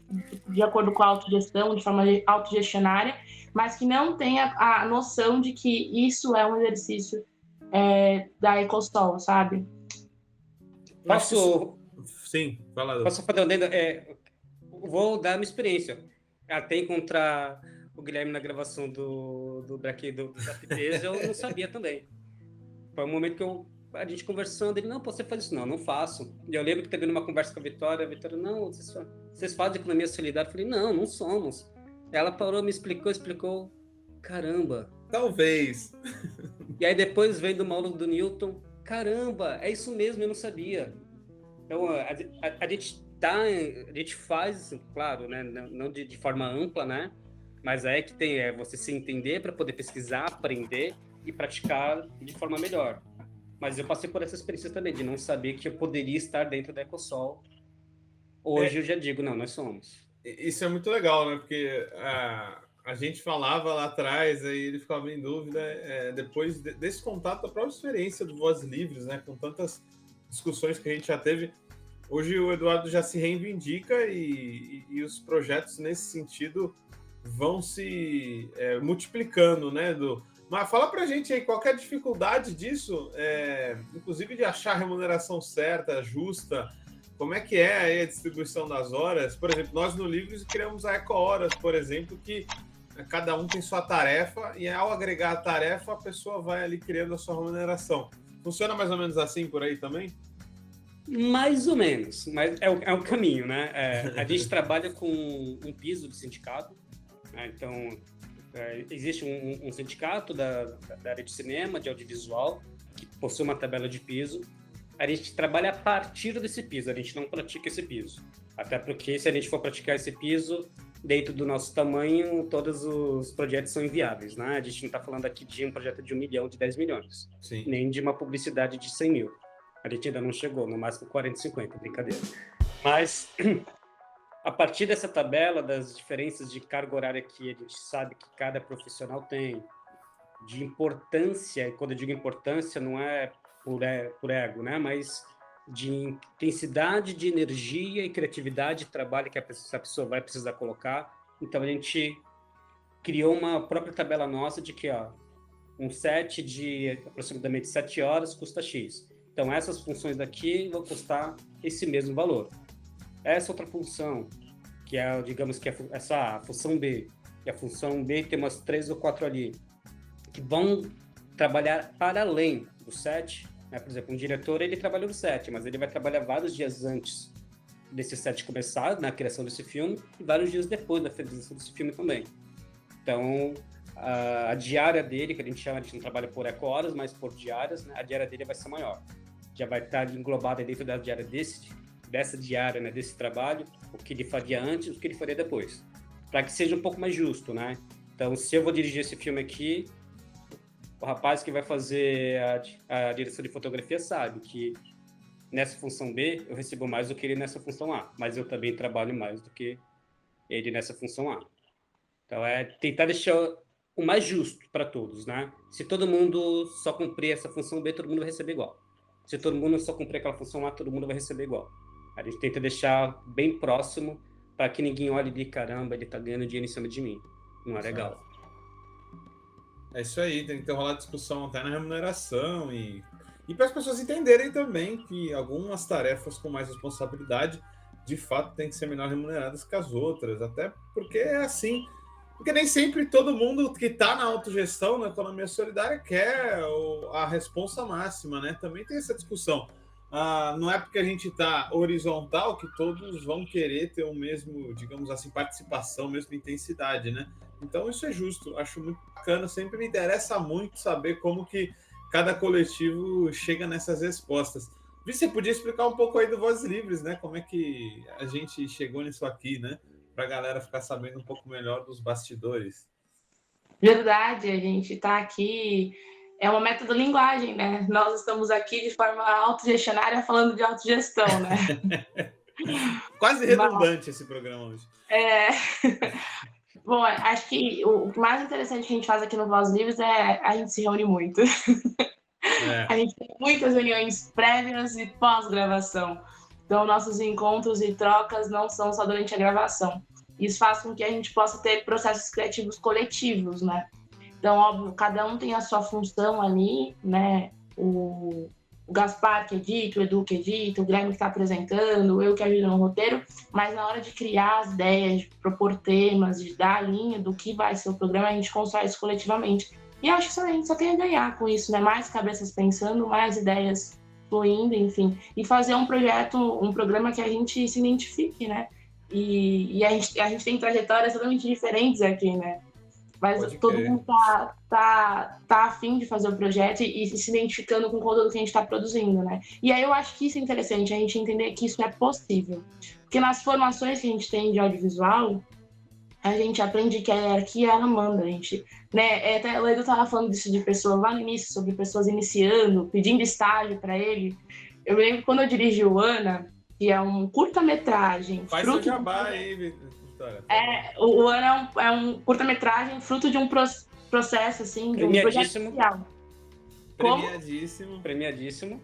de acordo com a autogestão, de forma autogestionária, mas que não tem a noção de que isso é um exercício da Ecosol, sabe? Sim, fala. Posso fazer um dedo? Vou dar uma experiência. Até encontrar o Guilherme na gravação do ZapTese, eu não sabia também. Foi um momento que a gente conversando, ele, não, você faz isso? Não faço. E eu lembro que teve uma conversa com a Vitória, não, vocês fazem economia solidária? Eu falei, não somos. Ela parou, me explicou, caramba. Talvez. E aí depois veio do Mauro do Newton, caramba, é isso mesmo, eu não sabia. Então, a gente faz, claro, né, não de forma ampla, né, mas é que tem você se entender para poder pesquisar, aprender e praticar de forma melhor. Mas eu passei por essa experiência também, de não saber que eu poderia estar dentro da Ecosol. Hoje eu já digo, não, nós somos. Isso é muito legal, né? Porque a gente falava lá atrás, aí ele ficava em dúvida, depois desse contato, da própria experiência do Vozes Livres, né? Com tantas discussões que a gente já teve. Hoje o Eduardo já se reivindica e os projetos nesse sentido vão se multiplicando, né, Edu? Mas fala pra gente aí, qual que é a dificuldade disso, inclusive de achar a remuneração certa, justa, como é que é aí a distribuição das horas? Por exemplo, nós no Livros criamos a Eco Horas, por exemplo, que cada um tem sua tarefa e ao agregar a tarefa, a pessoa vai ali criando a sua remuneração. Funciona mais ou menos assim por aí também? Mais ou menos, mas é o caminho, né? A gente trabalha com um piso de sindicato, né? Então existe um sindicato da área de cinema, de audiovisual, que possui uma tabela de piso. A gente trabalha a partir desse piso, a gente não pratica esse piso. Até porque se a gente for praticar esse piso, dentro do nosso tamanho, todos os projetos são inviáveis, né? A gente não está falando aqui de um projeto de 1 milhão, de 10 milhões. Sim. Nem de uma publicidade de 100 mil. A gente ainda não chegou, no máximo 40, 50, brincadeira. Mas, a partir dessa tabela, das diferenças de carga horária que a gente sabe que cada profissional tem, de importância, e quando eu digo importância, não é por ego, né? Mas de intensidade de energia e criatividade de trabalho que essa pessoa vai precisar colocar. Então, a gente criou uma própria tabela nossa de que um set de aproximadamente 7 horas custa X. Então, essas funções daqui vão custar esse mesmo valor. Essa outra função, que é, digamos que essa função B, e a função B tem umas 3 ou 4 ali, que vão trabalhar para além do set. Né? Por exemplo, um diretor, ele trabalha no set, mas ele vai trabalhar vários dias antes desse set começar, na criação desse filme, e vários dias depois da finalização desse filme também. Então, a diária dele, que a gente não trabalha por eco-horas, mas por diárias, né? A diária dele vai ser maior. Já vai estar englobada dentro da diária dessa diária, né, desse trabalho, o que ele faria antes, o que ele faria depois, para que seja um pouco mais justo, né? Então, se eu vou dirigir esse filme aqui, o rapaz que vai fazer a direção de fotografia sabe que nessa função B eu recebo mais do que ele nessa função A, mas eu também trabalho mais do que ele nessa função A. Então, é tentar deixar o mais justo para todos, né? Se todo mundo só cumprir essa função B, todo mundo vai receber igual. Se todo mundo só cumprir aquela função A, todo mundo vai receber igual. A gente tenta deixar bem próximo para que ninguém olhe de caramba, ele tá ganhando dinheiro em cima de mim. Não é legal. É isso aí, tem que ter rolar discussão até na remuneração e para as pessoas entenderem também que algumas tarefas com mais responsabilidade de fato têm que ser melhor remuneradas que as outras, até porque é assim. Porque nem sempre todo mundo que está na autogestão, na economia solidária, quer a responsa máxima, né? Também tem essa discussão. não é porque a gente está horizontal que todos vão querer ter o mesmo, digamos assim, participação, mesma intensidade, né? Então isso é justo, acho muito bacana, sempre me interessa muito saber como que cada coletivo chega nessas respostas. Você podia explicar um pouco aí do Vozes Livres, né? Como é que a gente chegou nisso aqui, né? Para a galera ficar sabendo um pouco melhor dos bastidores. Verdade, a gente está aqui, é uma metalinguagem, né? Nós estamos aqui de forma autogestionária falando de autogestão, né? Quase redundante esse programa hoje. Bom, acho que o mais interessante que a gente faz aqui no Voz Livres é a gente se reúne muito. A gente tem muitas reuniões prévias e pós-gravação. Então, nossos encontros e trocas não são só durante a gravação. Isso faz com que a gente possa ter processos criativos coletivos, né? Então, óbvio, cada um tem a sua função ali, né? O Gaspar que edita, o Edu que edita, o Guilherme que está apresentando, eu que ajudo no roteiro, mas na hora de criar as ideias, de propor temas, de dar a linha do que vai ser o programa, a gente constrói isso coletivamente. E eu acho que a gente só tem a ganhar com isso, né? Mais cabeças pensando, mais ideias fluindo, enfim. E fazer um projeto, um programa que a gente se identifique, né? E a gente tem trajetórias totalmente diferentes aqui, né? Mas todo mundo tá afim de fazer o projeto e se identificando com o conteúdo que a gente está produzindo, né? E aí eu acho que isso é interessante, a gente entender que isso é possível. Porque nas formações que a gente tem de audiovisual, a gente aprende que a hierarquia, ela manda, a gente, né? Até o Edu estava falando disso de pessoas lá no início, sobre pessoas iniciando, pedindo estágio para ele. Eu me lembro quando eu dirigi o Ana, que é um curta-metragem. Faz seu jabá aí, Vitória. O Ana é um curta-metragem fruto de um processo, assim, de um projeto social. Premiadíssimo. Premiadíssimo.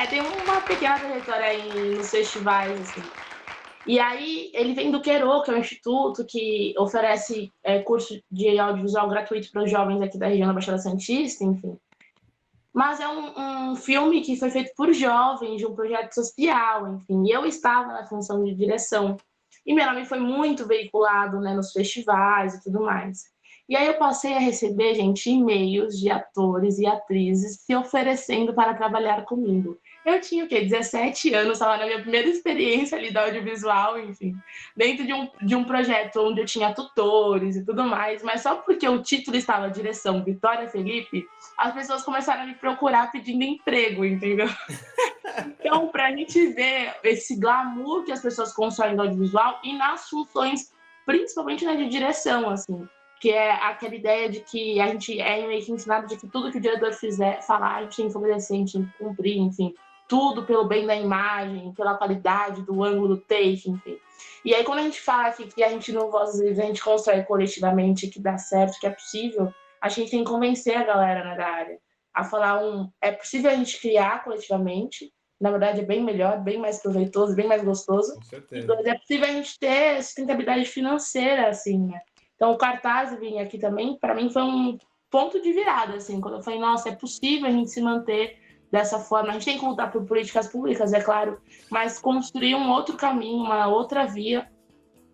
Tem uma pequena trajetória aí nos festivais, assim. E aí ele vem do Quero, que é um instituto que oferece curso de audiovisual gratuito para os jovens aqui da região da Baixada Santista, enfim. Mas é um filme que foi feito por jovens, de um projeto social, enfim. E eu estava na função de direção. E meu nome foi muito veiculado, né, nos festivais e tudo mais. E aí eu passei a receber, gente, e-mails de atores e atrizes se oferecendo para trabalhar comigo. Eu tinha, 17 anos, estava na minha primeira experiência ali da audiovisual, enfim, dentro de um projeto onde eu tinha tutores e tudo mais, mas só porque o título estava direção Vitória Felipe, as pessoas começaram a me procurar pedindo emprego, entendeu? Então, para a gente ver esse glamour que as pessoas constroem no audiovisual e nas funções, principalmente na de direção, assim, que é aquela ideia de que a gente é meio que ensinado de que tudo que o diretor fizer, falar, a gente tem que obedecer, a gente tem que cumprir, enfim, tudo pelo bem da imagem, pela qualidade do ângulo do take, enfim. E aí, quando a gente fala que a gente no Vozes Livres, a gente constrói coletivamente, que dá certo, que é possível, a gente tem que convencer a galera, né, da área a falar é possível a gente criar coletivamente, na verdade é bem melhor, bem mais proveitoso, bem mais gostoso. Com certeza. E dois, é possível a gente ter sustentabilidade financeira, assim, né? Então o cartaz vir aqui também, para mim foi um ponto de virada, assim, quando eu falei, nossa, é possível a gente se manter dessa forma. A gente tem que lutar por políticas públicas, é claro, mas construir um outro caminho, uma outra via,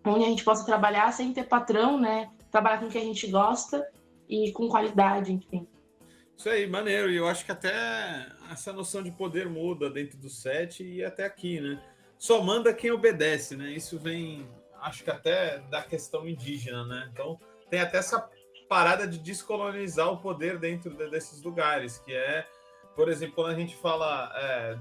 onde a gente possa trabalhar sem ter patrão, né? Trabalhar com o que a gente gosta e com qualidade, enfim. Isso aí, maneiro. E eu acho que até essa noção de poder muda dentro do set e até aqui, né? Só manda quem obedece, né? Isso vem, acho que até da questão indígena, né? Então tem até essa parada de descolonizar o poder dentro desses lugares, que é, por exemplo, quando a gente fala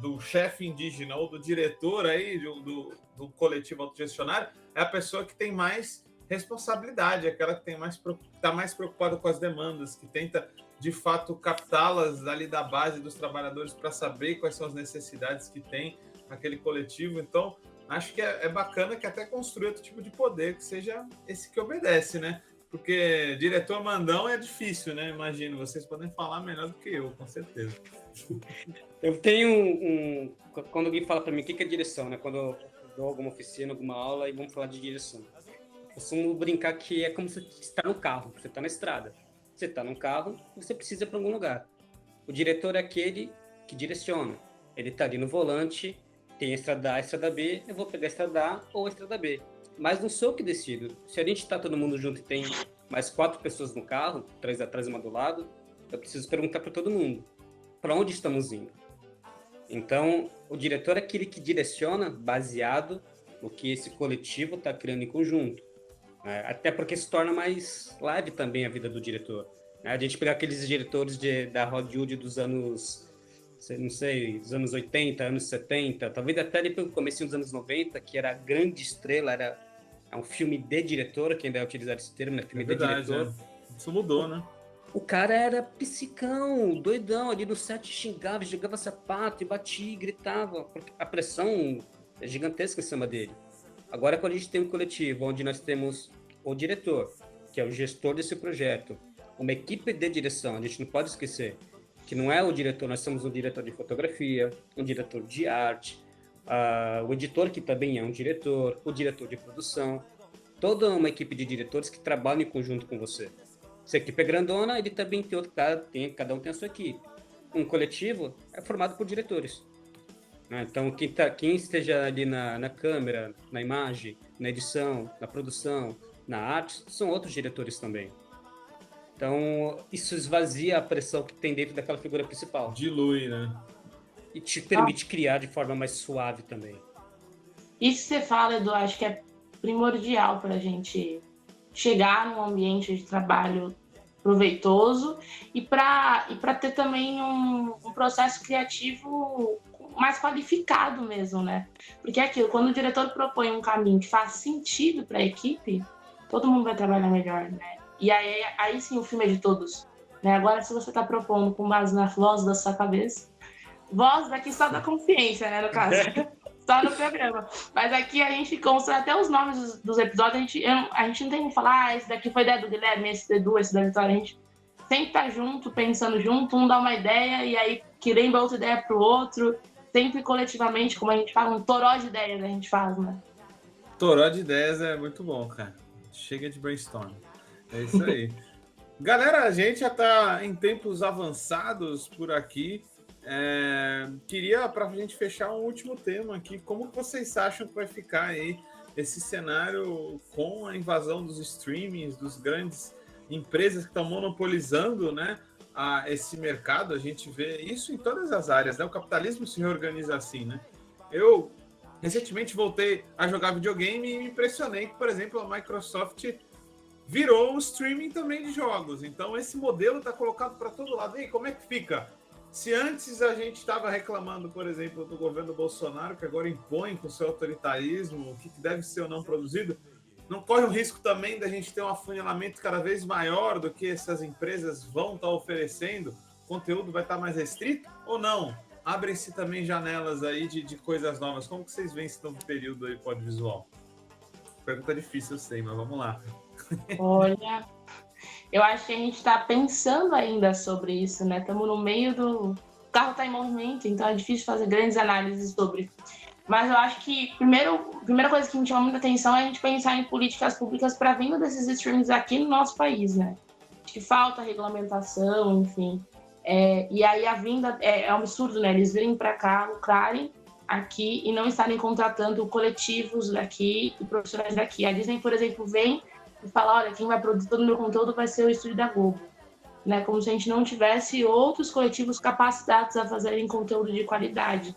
do chefe indígena ou do diretor aí do coletivo autogestionário, é a pessoa que tem mais responsabilidade, aquela que está mais preocupada com as demandas, que tenta de fato captá-las ali da base dos trabalhadores para saber quais são as necessidades que tem aquele coletivo. Então, acho que é bacana que até construir outro tipo de poder, que seja esse que obedece, né? Porque diretor mandão é difícil, né? Imagino, vocês podem falar melhor do que eu, com certeza. Eu tenho quando alguém fala para mim o que é direção, né? Quando eu dou alguma oficina, alguma aula e vamos falar de direção. Eu costumo brincar que é como se você está no carro, você está na estrada. Você está num carro, você precisa ir para algum lugar. O diretor é aquele que direciona. Ele está ali no volante, tem a estrada A, a estrada B, eu vou pegar a estrada A ou a estrada B. Mas não sou eu que decido. Se a gente está todo mundo junto e tem mais 4 pessoas no carro, 3 atrás e uma do lado, eu preciso perguntar para todo mundo, para onde estamos indo? Então, o diretor é aquele que direciona baseado no que esse coletivo está criando em conjunto. Até porque se torna mais leve também a vida do diretor. A gente pegar aqueles diretores da Hollywood dos anos, não sei, dos anos 80, anos 70, talvez até ali pelo começo dos anos 90, que era a grande estrela, era um filme de diretor, que ainda é utilizado esse termo, né? Filme de diretor. Isso mudou, né? O cara era psicão, doidão, ali no set xingava, jogava sapato e batia, gritava, porque a pressão é gigantesca em cima dele. Agora, quando a gente tem um coletivo onde nós temos o diretor, que é o gestor desse projeto, uma equipe de direção, a gente não pode esquecer que não é o diretor, nós temos um diretor de fotografia, um diretor de arte, o editor, que também é um diretor, o diretor de produção, toda uma equipe de diretores que trabalham em conjunto com você. Se a equipe é grandona, ele também tem outro cara, cada um tem a sua equipe. Um coletivo é formado por diretores. Então, quem esteja ali na câmera, na imagem, na edição, na produção, na arte, são outros diretores também. Então, isso esvazia a pressão que tem dentro daquela figura principal. Dilui, né? E te permite criar de forma mais suave também. Isso que você fala, Edu, acho que é primordial para a gente chegar num ambiente de trabalho proveitoso e para ter também um processo criativo mais qualificado mesmo, né? Porque é aquilo, quando o diretor propõe um caminho que faz sentido para a equipe, todo mundo vai trabalhar melhor, né? E aí sim o filme é de todos, né? Agora, se você está propondo com base na voz da sua cabeça, voz daqui só da consciência, né, no caso, só no programa. Mas aqui a gente constrói até os nomes dos episódios, a gente não tem que falar, esse daqui foi ideia do Guilherme, esse do Edu, esse da Vitória, a gente sempre tá junto, pensando junto, um dá uma ideia e aí que lembra outra ideia pro outro, sempre coletivamente, como a gente fala, um toró de ideias a gente faz, né? Toró de ideias é muito bom, cara. Chega de brainstorm. É isso aí. Galera, a gente já tá em tempos avançados por aqui. Queria, para a gente fechar, um último tema aqui. Como vocês acham que vai ficar aí esse cenário com a invasão dos streamings, dos grandes empresas que estão monopolizando, né, esse mercado? A gente vê isso em todas as áreas, né? O capitalismo se reorganiza assim, né? Eu recentemente voltei a jogar videogame e me impressionei que, por exemplo, a Microsoft virou um streaming também de jogos. Então esse modelo está colocado para todo lado. E aí, como é que fica? Se antes a gente estava reclamando, por exemplo, do governo Bolsonaro, que agora impõe com seu autoritarismo o que deve ser ou não produzido, não corre o risco também da gente ter um afunilamento cada vez maior do que essas empresas vão estar oferecendo? O conteúdo vai estar mais restrito ou não? Abrem-se também janelas aí de coisas novas. Como que vocês veem esse novo período aí do audiovisual? Pergunta difícil, eu sei, mas vamos lá. Olha, eu acho que a gente está pensando ainda sobre isso, né? Estamos no meio do... O carro está em movimento, então é difícil fazer grandes análises sobre. Mas eu acho que a primeira coisa que me chama muita atenção é a gente pensar em políticas públicas para a vinda desses streamings aqui no nosso país, né? Acho que falta regulamentação, enfim. E aí a vinda é um absurdo, né? Eles virem para cá, lucrarem aqui e não estarem contratando coletivos daqui e profissionais daqui. A Disney, por exemplo, vem e fala, olha, quem vai produzir todo o meu conteúdo vai ser o estúdio da Globo, né? Como se a gente não tivesse outros coletivos capacitados a fazerem conteúdo de qualidade,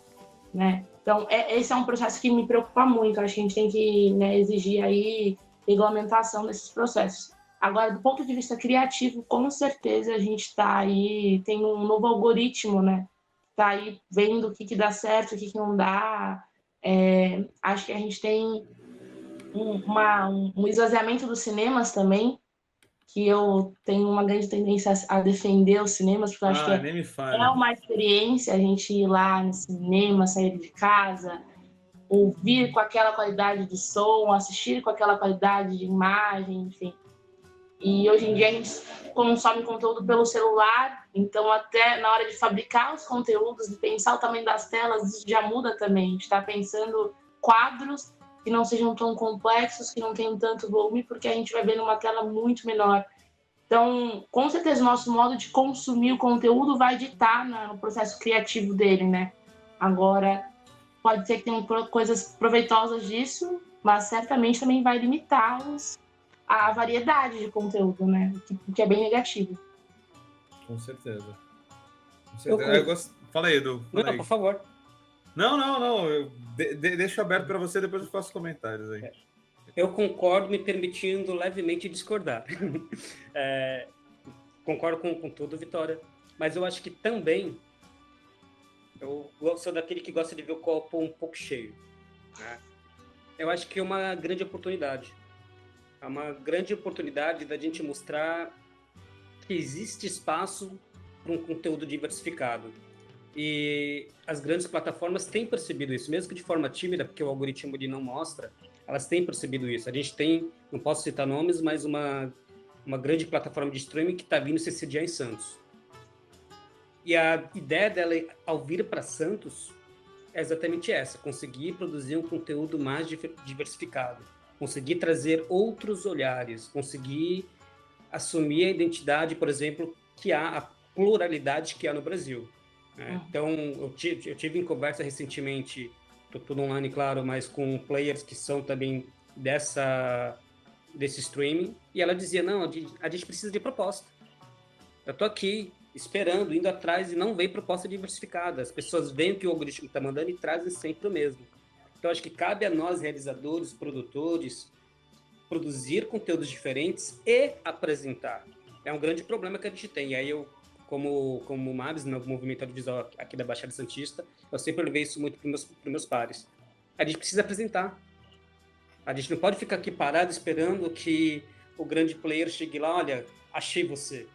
né? Então, esse é um processo que me preocupa muito. Acho que a gente tem que, né, exigir aí regulamentação desses processos. Agora, do ponto de vista criativo, com certeza a gente está aí, tem um novo algoritmo, né? Está aí vendo o que dá certo, o que não dá. Acho que a gente tem um esvaziamento dos cinemas também, que eu tenho uma grande tendência a defender os cinemas, porque eu acho que é uma experiência a gente ir lá no cinema, sair de casa, ouvir com aquela qualidade de som, assistir com aquela qualidade de imagem, enfim. E hoje em dia a gente consome conteúdo pelo celular, então até na hora de fabricar os conteúdos, de pensar o tamanho das telas, isso já muda também. A gente está pensando quadros que não sejam tão complexos, que não tenham tanto volume, porque a gente vai ver numa tela muito menor. Então, com certeza, o nosso modo de consumir o conteúdo vai ditar no processo criativo dele, né? Agora, pode ser que tenham coisas proveitosas disso, mas certamente também vai limitar a variedade de conteúdo, né? O que é bem negativo. Com certeza. Fala aí, Edu. Não, por favor. Não. Deixo aberto para você, depois eu faço comentários aí. Eu concordo, me permitindo levemente discordar. Concordo com tudo, Vitória. Mas eu acho que também eu sou daquele que gosta de ver o copo um pouco cheio, né? Eu acho que é uma grande oportunidade. É uma grande oportunidade da gente mostrar que existe espaço para um conteúdo diversificado. E as grandes plataformas têm percebido isso, mesmo que de forma tímida, porque o algoritmo ele não mostra, elas têm percebido isso. A gente tem, não posso citar nomes, mas uma grande plataforma de streaming que está vindo se sediar em Santos. E a ideia dela, ao vir para Santos, é exatamente essa: conseguir produzir um conteúdo mais diversificado, conseguir trazer outros olhares, conseguir assumir a identidade, por exemplo, que há, a pluralidade que há no Brasil. Então, eu tive em conversa recentemente, tudo online, claro, mas com players que são também desse streaming, e ela dizia, não, a gente precisa de proposta. Eu tô aqui esperando, indo atrás, e não vem proposta diversificada. As pessoas veem o que o algoritmo está mandando e trazem sempre o mesmo. Então, acho que cabe a nós, realizadores, produtores, produzir conteúdos diferentes e apresentar. É um grande problema que a gente tem. E aí eu, como MABS, no movimento audiovisual aqui da Baixada Santista, eu sempre levei isso muito para os meus pares. A gente precisa apresentar. A gente não pode ficar aqui parado esperando que o grande player chegue lá, olha, achei você.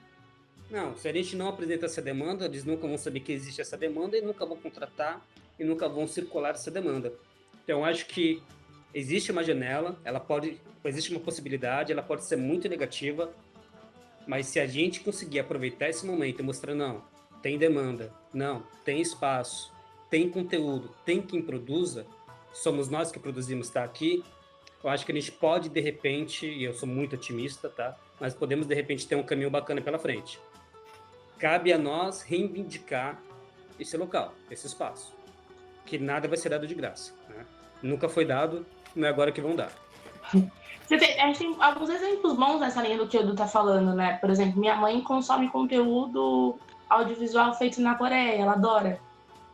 Não, se a gente não apresenta essa demanda, eles nunca vão saber que existe essa demanda e nunca vão contratar e nunca vão circular essa demanda. Então, eu acho que existe uma janela, existe uma possibilidade, ela pode ser muito negativa, mas se a gente conseguir aproveitar esse momento e mostrar, não, tem demanda, não, tem espaço, tem conteúdo, tem quem produza, somos nós que produzimos, tá aqui, eu acho que a gente pode, de repente, e eu sou muito otimista, tá? Mas podemos, de repente, ter um caminho bacana pela frente. Cabe a nós reivindicar esse local, esse espaço, que nada vai ser dado de graça, né? Nunca foi dado, não é agora que vão dar. A gente tem alguns exemplos bons nessa linha do que o Edu tá falando, né? Por exemplo, minha mãe consome conteúdo audiovisual feito na Coreia, ela adora.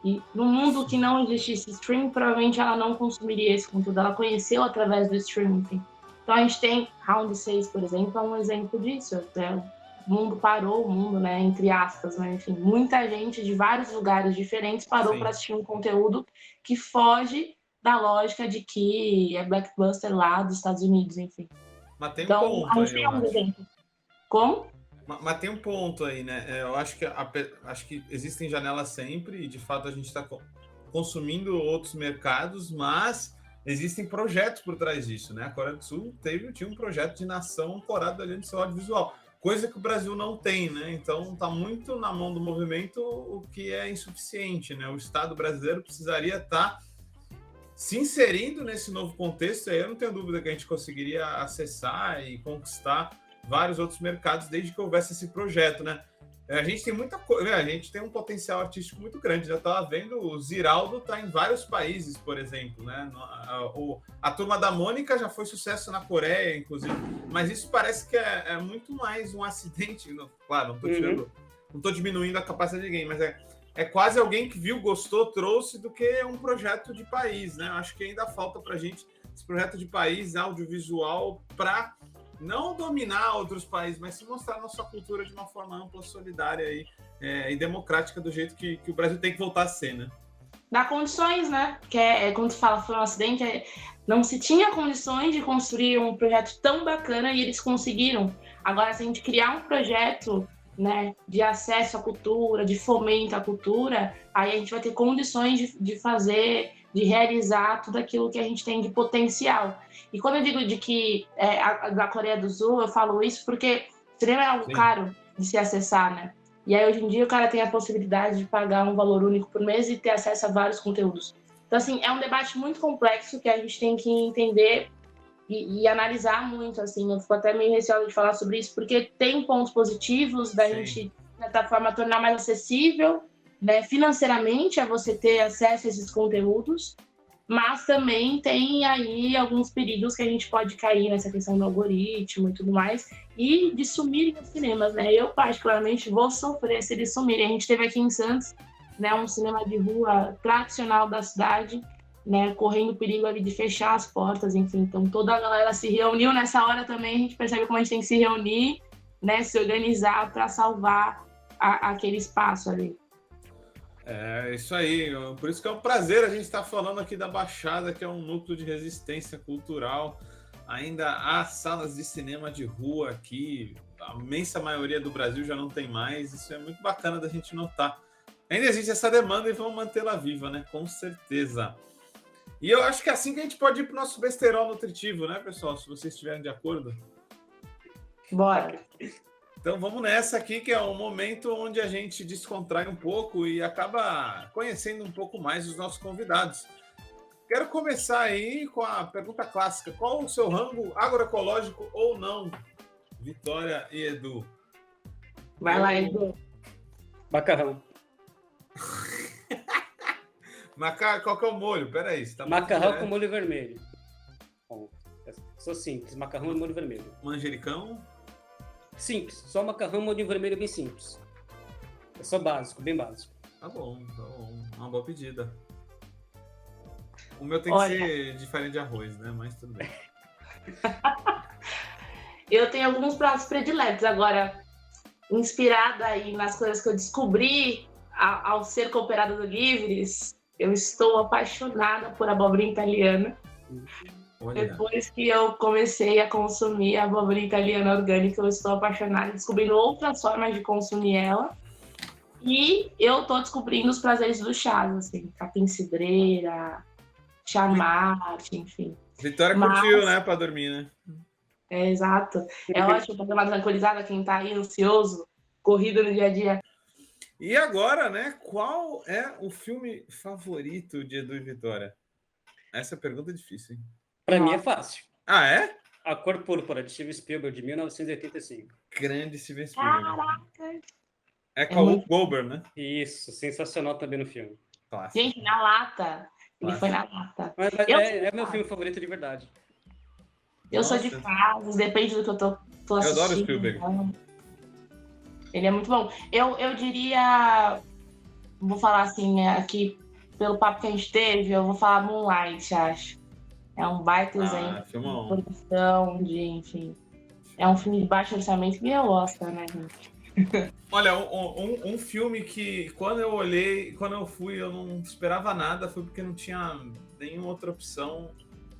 E no mundo que não existisse streaming, provavelmente ela não consumiria esse conteúdo, ela conheceu através do streaming, enfim. Então a gente tem Round 6, por exemplo, é um exemplo disso, né? O mundo parou, o mundo, né, entre aspas, né? Enfim, muita gente de vários lugares diferentes parou para assistir um conteúdo que foge da lógica de que é blockbuster lá dos Estados Unidos, enfim. Mas tem então, um ponto a gente tem um exemplo. Como? Mas tem um ponto aí, né? Eu acho que existem janelas sempre e, de fato, a gente está consumindo outros mercados, mas existem projetos por trás disso, né? A Coreia do Sul tinha um projeto de nação ancorado ali no seu audiovisual, coisa que o Brasil não tem, né? Então, está muito na mão do movimento, o que é insuficiente, né? O Estado brasileiro precisaria estar se inserindo nesse novo contexto, aí eu não tenho dúvida que a gente conseguiria acessar e conquistar vários outros mercados desde que houvesse esse projeto, né? A gente tem muita coisa, a gente tem um potencial artístico muito grande. Já estava vendo, o Ziraldo está em vários países, por exemplo, né? A Turma da Mônica já foi sucesso na Coreia, inclusive, mas isso parece que é muito mais um acidente. Claro, não estou tirando, não estou diminuindo a capacidade de ninguém, mas é quase alguém que viu, gostou, trouxe, do que um projeto de país, né? Acho que ainda falta para a gente esse projeto de país audiovisual para não dominar outros países, mas se mostrar a nossa cultura de uma forma ampla, solidária e democrática, do jeito que o Brasil tem que voltar a ser, né? Dá condições, né? Que quando tu fala foi um acidente, não se tinha condições de construir um projeto tão bacana e eles conseguiram. Agora, se a gente criar um projeto, né, de acesso à cultura, de fomento à cultura, aí a gente vai ter condições de fazer, de realizar tudo aquilo que a gente tem de potencial. E quando eu digo de que da Coreia do Sul, eu falo isso porque cinema é algo caro de se acessar, né? E aí, hoje em dia, o cara tem a possibilidade de pagar um valor único por mês e ter acesso a vários conteúdos. Então, assim, é um debate muito complexo que a gente tem que entender e analisar muito, assim. Eu fico até meio receosa de falar sobre isso, porque tem pontos positivos da gente, de certa forma, tornar mais acessível, né, financeiramente, a você ter acesso a esses conteúdos, mas também tem aí alguns perigos que a gente pode cair nessa questão do algoritmo e tudo mais, e de sumirem os cinemas, né? Eu, particularmente, vou sofrer se eles sumirem. A gente teve aqui em Santos né, um cinema de rua tradicional da cidade, né, correndo o perigo ali de fechar as portas, enfim. Então, toda a galera se reuniu nessa hora também, a gente percebe como a gente tem que se reunir, né, se organizar para salvar aquele espaço ali. É isso aí, por isso que é um prazer a gente estar falando aqui da Baixada, que é um núcleo de resistência cultural. Ainda há salas de cinema de rua aqui, a imensa maioria do Brasil já não tem mais, isso é muito bacana da gente notar. Ainda existe essa demanda e vamos mantê-la viva, né? Com certeza. E eu acho que é assim que a gente pode ir para o nosso besterol nutritivo, né, pessoal? Se vocês estiverem de acordo. Bora! Então vamos nessa aqui, que é um momento onde a gente descontrai um pouco e acaba conhecendo um pouco mais os nossos convidados. Quero começar aí com a pergunta clássica. Qual o seu rango, agroecológico ou não? Vitória e Edu. Vai lá, Edu. Macarrão. Qual que é o molho? Peraí. Tá macarrão com molho vermelho. Bom, sou simples. Macarrão e molho vermelho. Manjericão? Simples. Só macarrão e molho vermelho bem simples. É só básico, bem básico. Tá bom. Uma boa pedida. O meu tem que ser diferente de arroz, né? Mas tudo bem. Eu tenho alguns pratos prediletos. Agora, inspirada aí nas coisas que eu descobri ao ser cooperada do Livres, eu estou apaixonada por abobrinha italiana. Olha. Depois que eu comecei a consumir a abobrinha italiana orgânica, eu estou apaixonada, descobrindo outras formas de consumir ela. E eu estou descobrindo os prazeres do chá, assim, capim-cidreira, chá mate, enfim. Vitória curtiu, né? Pra dormir, né? É, exato. É ótimo para dar uma tranquilizada quem tá aí ansioso, corrido no dia a dia. E agora, né? Qual é o filme favorito de Edu e Vitória? Essa pergunta é difícil, hein? Pra mim é fácil. Ah, é? A Cor Púrpura, de Steven Spielberg, de 1985. Grande Steven Spielberg. Caraca! É com o Goldberg, né? Isso, sensacional também no filme. Clássico. Gente, na lata. Ele foi na lata. Mas é meu filme favorito de verdade. Eu sou de fases, depende do que eu tô assistindo. Eu adoro o Spielberg. Ele é muito bom. Eu diria... Vou falar assim, aqui, pelo papo que a gente teve, eu vou falar Moonlight, acho. É um baita exemplo de produção, enfim. É um filme de baixo orçamento que eu gosto, né, gente? Olha, um filme que quando eu fui, eu não esperava nada, foi porque não tinha nenhuma outra opção.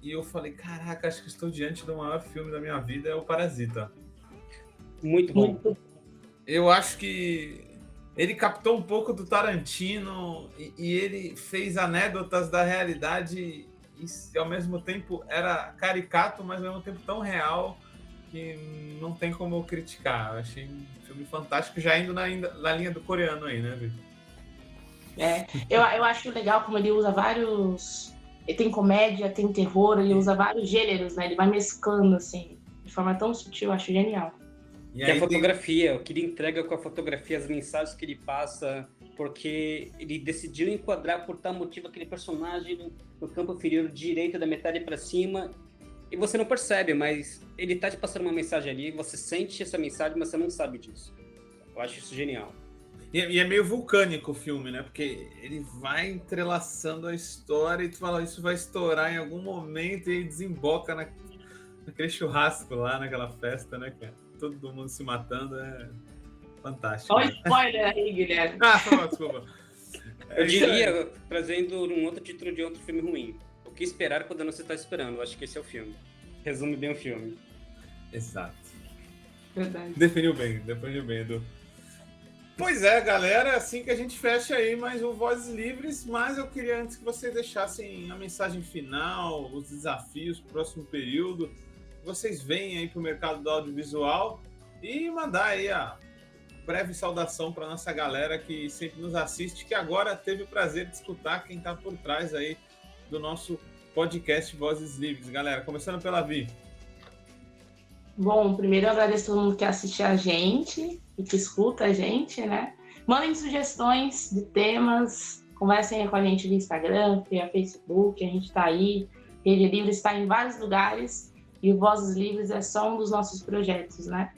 E eu falei, caraca, acho que estou diante do maior filme da minha vida, é o Parasita. Muito bom. Eu acho que ele captou um pouco do Tarantino e ele fez anedotas da realidade e ao mesmo tempo era caricato, mas ao mesmo tempo tão real que não tem como eu criticar. Eu achei um filme fantástico, já indo na linha do coreano aí, né, Vitor? Eu acho legal como ele usa vários... Ele tem comédia, tem terror, ele usa vários gêneros, né? Ele vai mesclando, assim, de forma tão sutil, eu acho genial. E a fotografia, o que ele entrega com a fotografia, as mensagens que ele passa, porque ele decidiu enquadrar por tal motivo aquele personagem no campo inferior direito, da metade para cima, e você não percebe, mas ele tá te passando uma mensagem ali, você sente essa mensagem, mas você não sabe disso. Eu acho isso genial. E é meio vulcânico o filme, né? Porque ele vai entrelaçando a história e tu fala, isso vai estourar em algum momento e aí desemboca naquele churrasco lá, naquela festa, né, cara? Todo mundo se matando, é fantástico. Olha o spoiler aí, Guilherme. Desculpa. Eu diria, trazendo um outro título de outro filme ruim. O que esperar quando não se está esperando? Eu acho que esse é o filme. Resume bem o filme. Exato. Verdade. Definiu bem, Edu. Pois é, galera, é assim que a gente fecha aí mais um Vozes Livres, mas eu queria antes que vocês deixassem a mensagem final, os desafios pro próximo período, que vocês venham aí pro mercado do audiovisual e mandar aí a breve saudação para nossa galera que sempre nos assiste, que agora teve o prazer de escutar quem está por trás aí do nosso podcast Vozes Livres. Galera, começando pela Vi. Bom, primeiro eu agradeço a todo mundo que assiste a gente e que escuta a gente, né? Mandem sugestões de temas, conversem aí com a gente no Instagram, via Facebook, a gente está aí. Rede Livres está em vários lugares e o Vozes Livres é só um dos nossos projetos, né?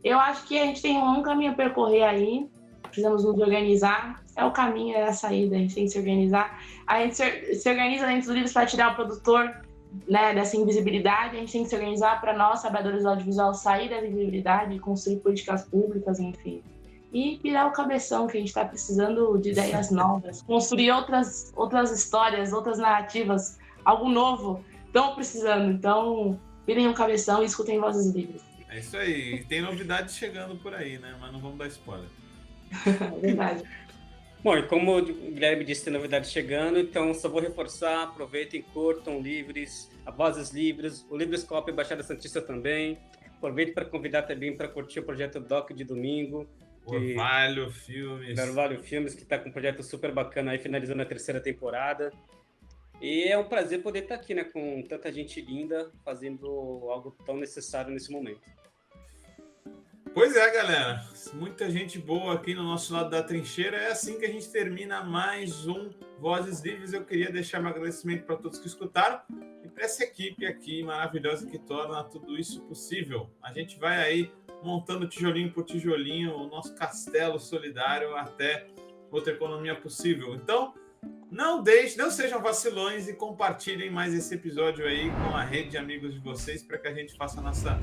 Eu acho que a gente tem um longo caminho a percorrer aí, precisamos nos organizar, é o caminho, é a saída, a gente tem que se organizar. A gente se organiza dentro dos livros para tirar o produtor, né, dessa invisibilidade, a gente tem que se organizar para nós, trabalhadores do audiovisual, sair da invisibilidade, construir políticas públicas, enfim. E virar o cabeção, que a gente está precisando de ideias novas, construir outras histórias, outras narrativas, algo novo, estão precisando. Então, virem o cabeção e escutem Vozes Livres. É isso aí, tem novidades chegando por aí, né? Mas não vamos dar spoiler. É verdade. Bom, e como o Guilherme disse, tem novidade chegando, então só vou reforçar, aproveitem, curtam Livres, a Vozes Livres, o Livroscópio e Baixada Santista também. Aproveito para convidar também para curtir o projeto Doc de domingo. Orvalho Filmes. Orvalho Filmes, que está com um projeto super bacana aí, finalizando a 3ª temporada. E é um prazer poder estar aqui, né, com tanta gente linda, fazendo algo tão necessário nesse momento. Pois é, galera. Muita gente boa aqui no nosso lado da trincheira. É assim que a gente termina mais um Vozes Livres. Eu queria deixar meu agradecimento para todos que escutaram e para essa equipe aqui maravilhosa que torna tudo isso possível. A gente vai aí montando tijolinho por tijolinho o nosso castelo solidário até outra economia possível. Então, não sejam vacilões e compartilhem mais esse episódio aí com a rede de amigos de vocês para que a gente faça a nossa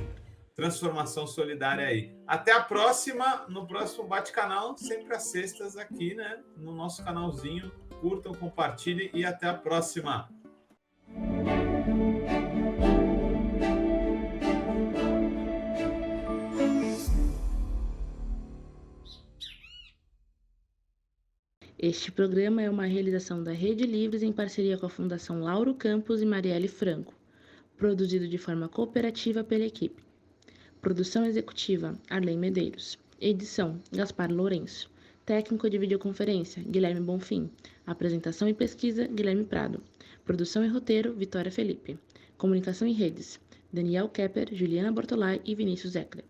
transformação solidária aí. Até a próxima, no próximo Bate-Canal, sempre às sextas aqui, né? No nosso canalzinho. Curtam, compartilhem e até a próxima. Este programa é uma realização da Rede Livres em parceria com a Fundação Lauro Campos e Marielle Franco, produzido de forma cooperativa pela equipe. Produção executiva, Arlen Medeiros. Edição, Gaspar Lourenço. Técnico de videoconferência, Guilherme Bonfim. Apresentação e pesquisa, Guilherme Prado. Produção e roteiro, Vitória Felipe. Comunicação e redes, Daniel Kepper, Juliana Bortolai e Vinícius Eckler.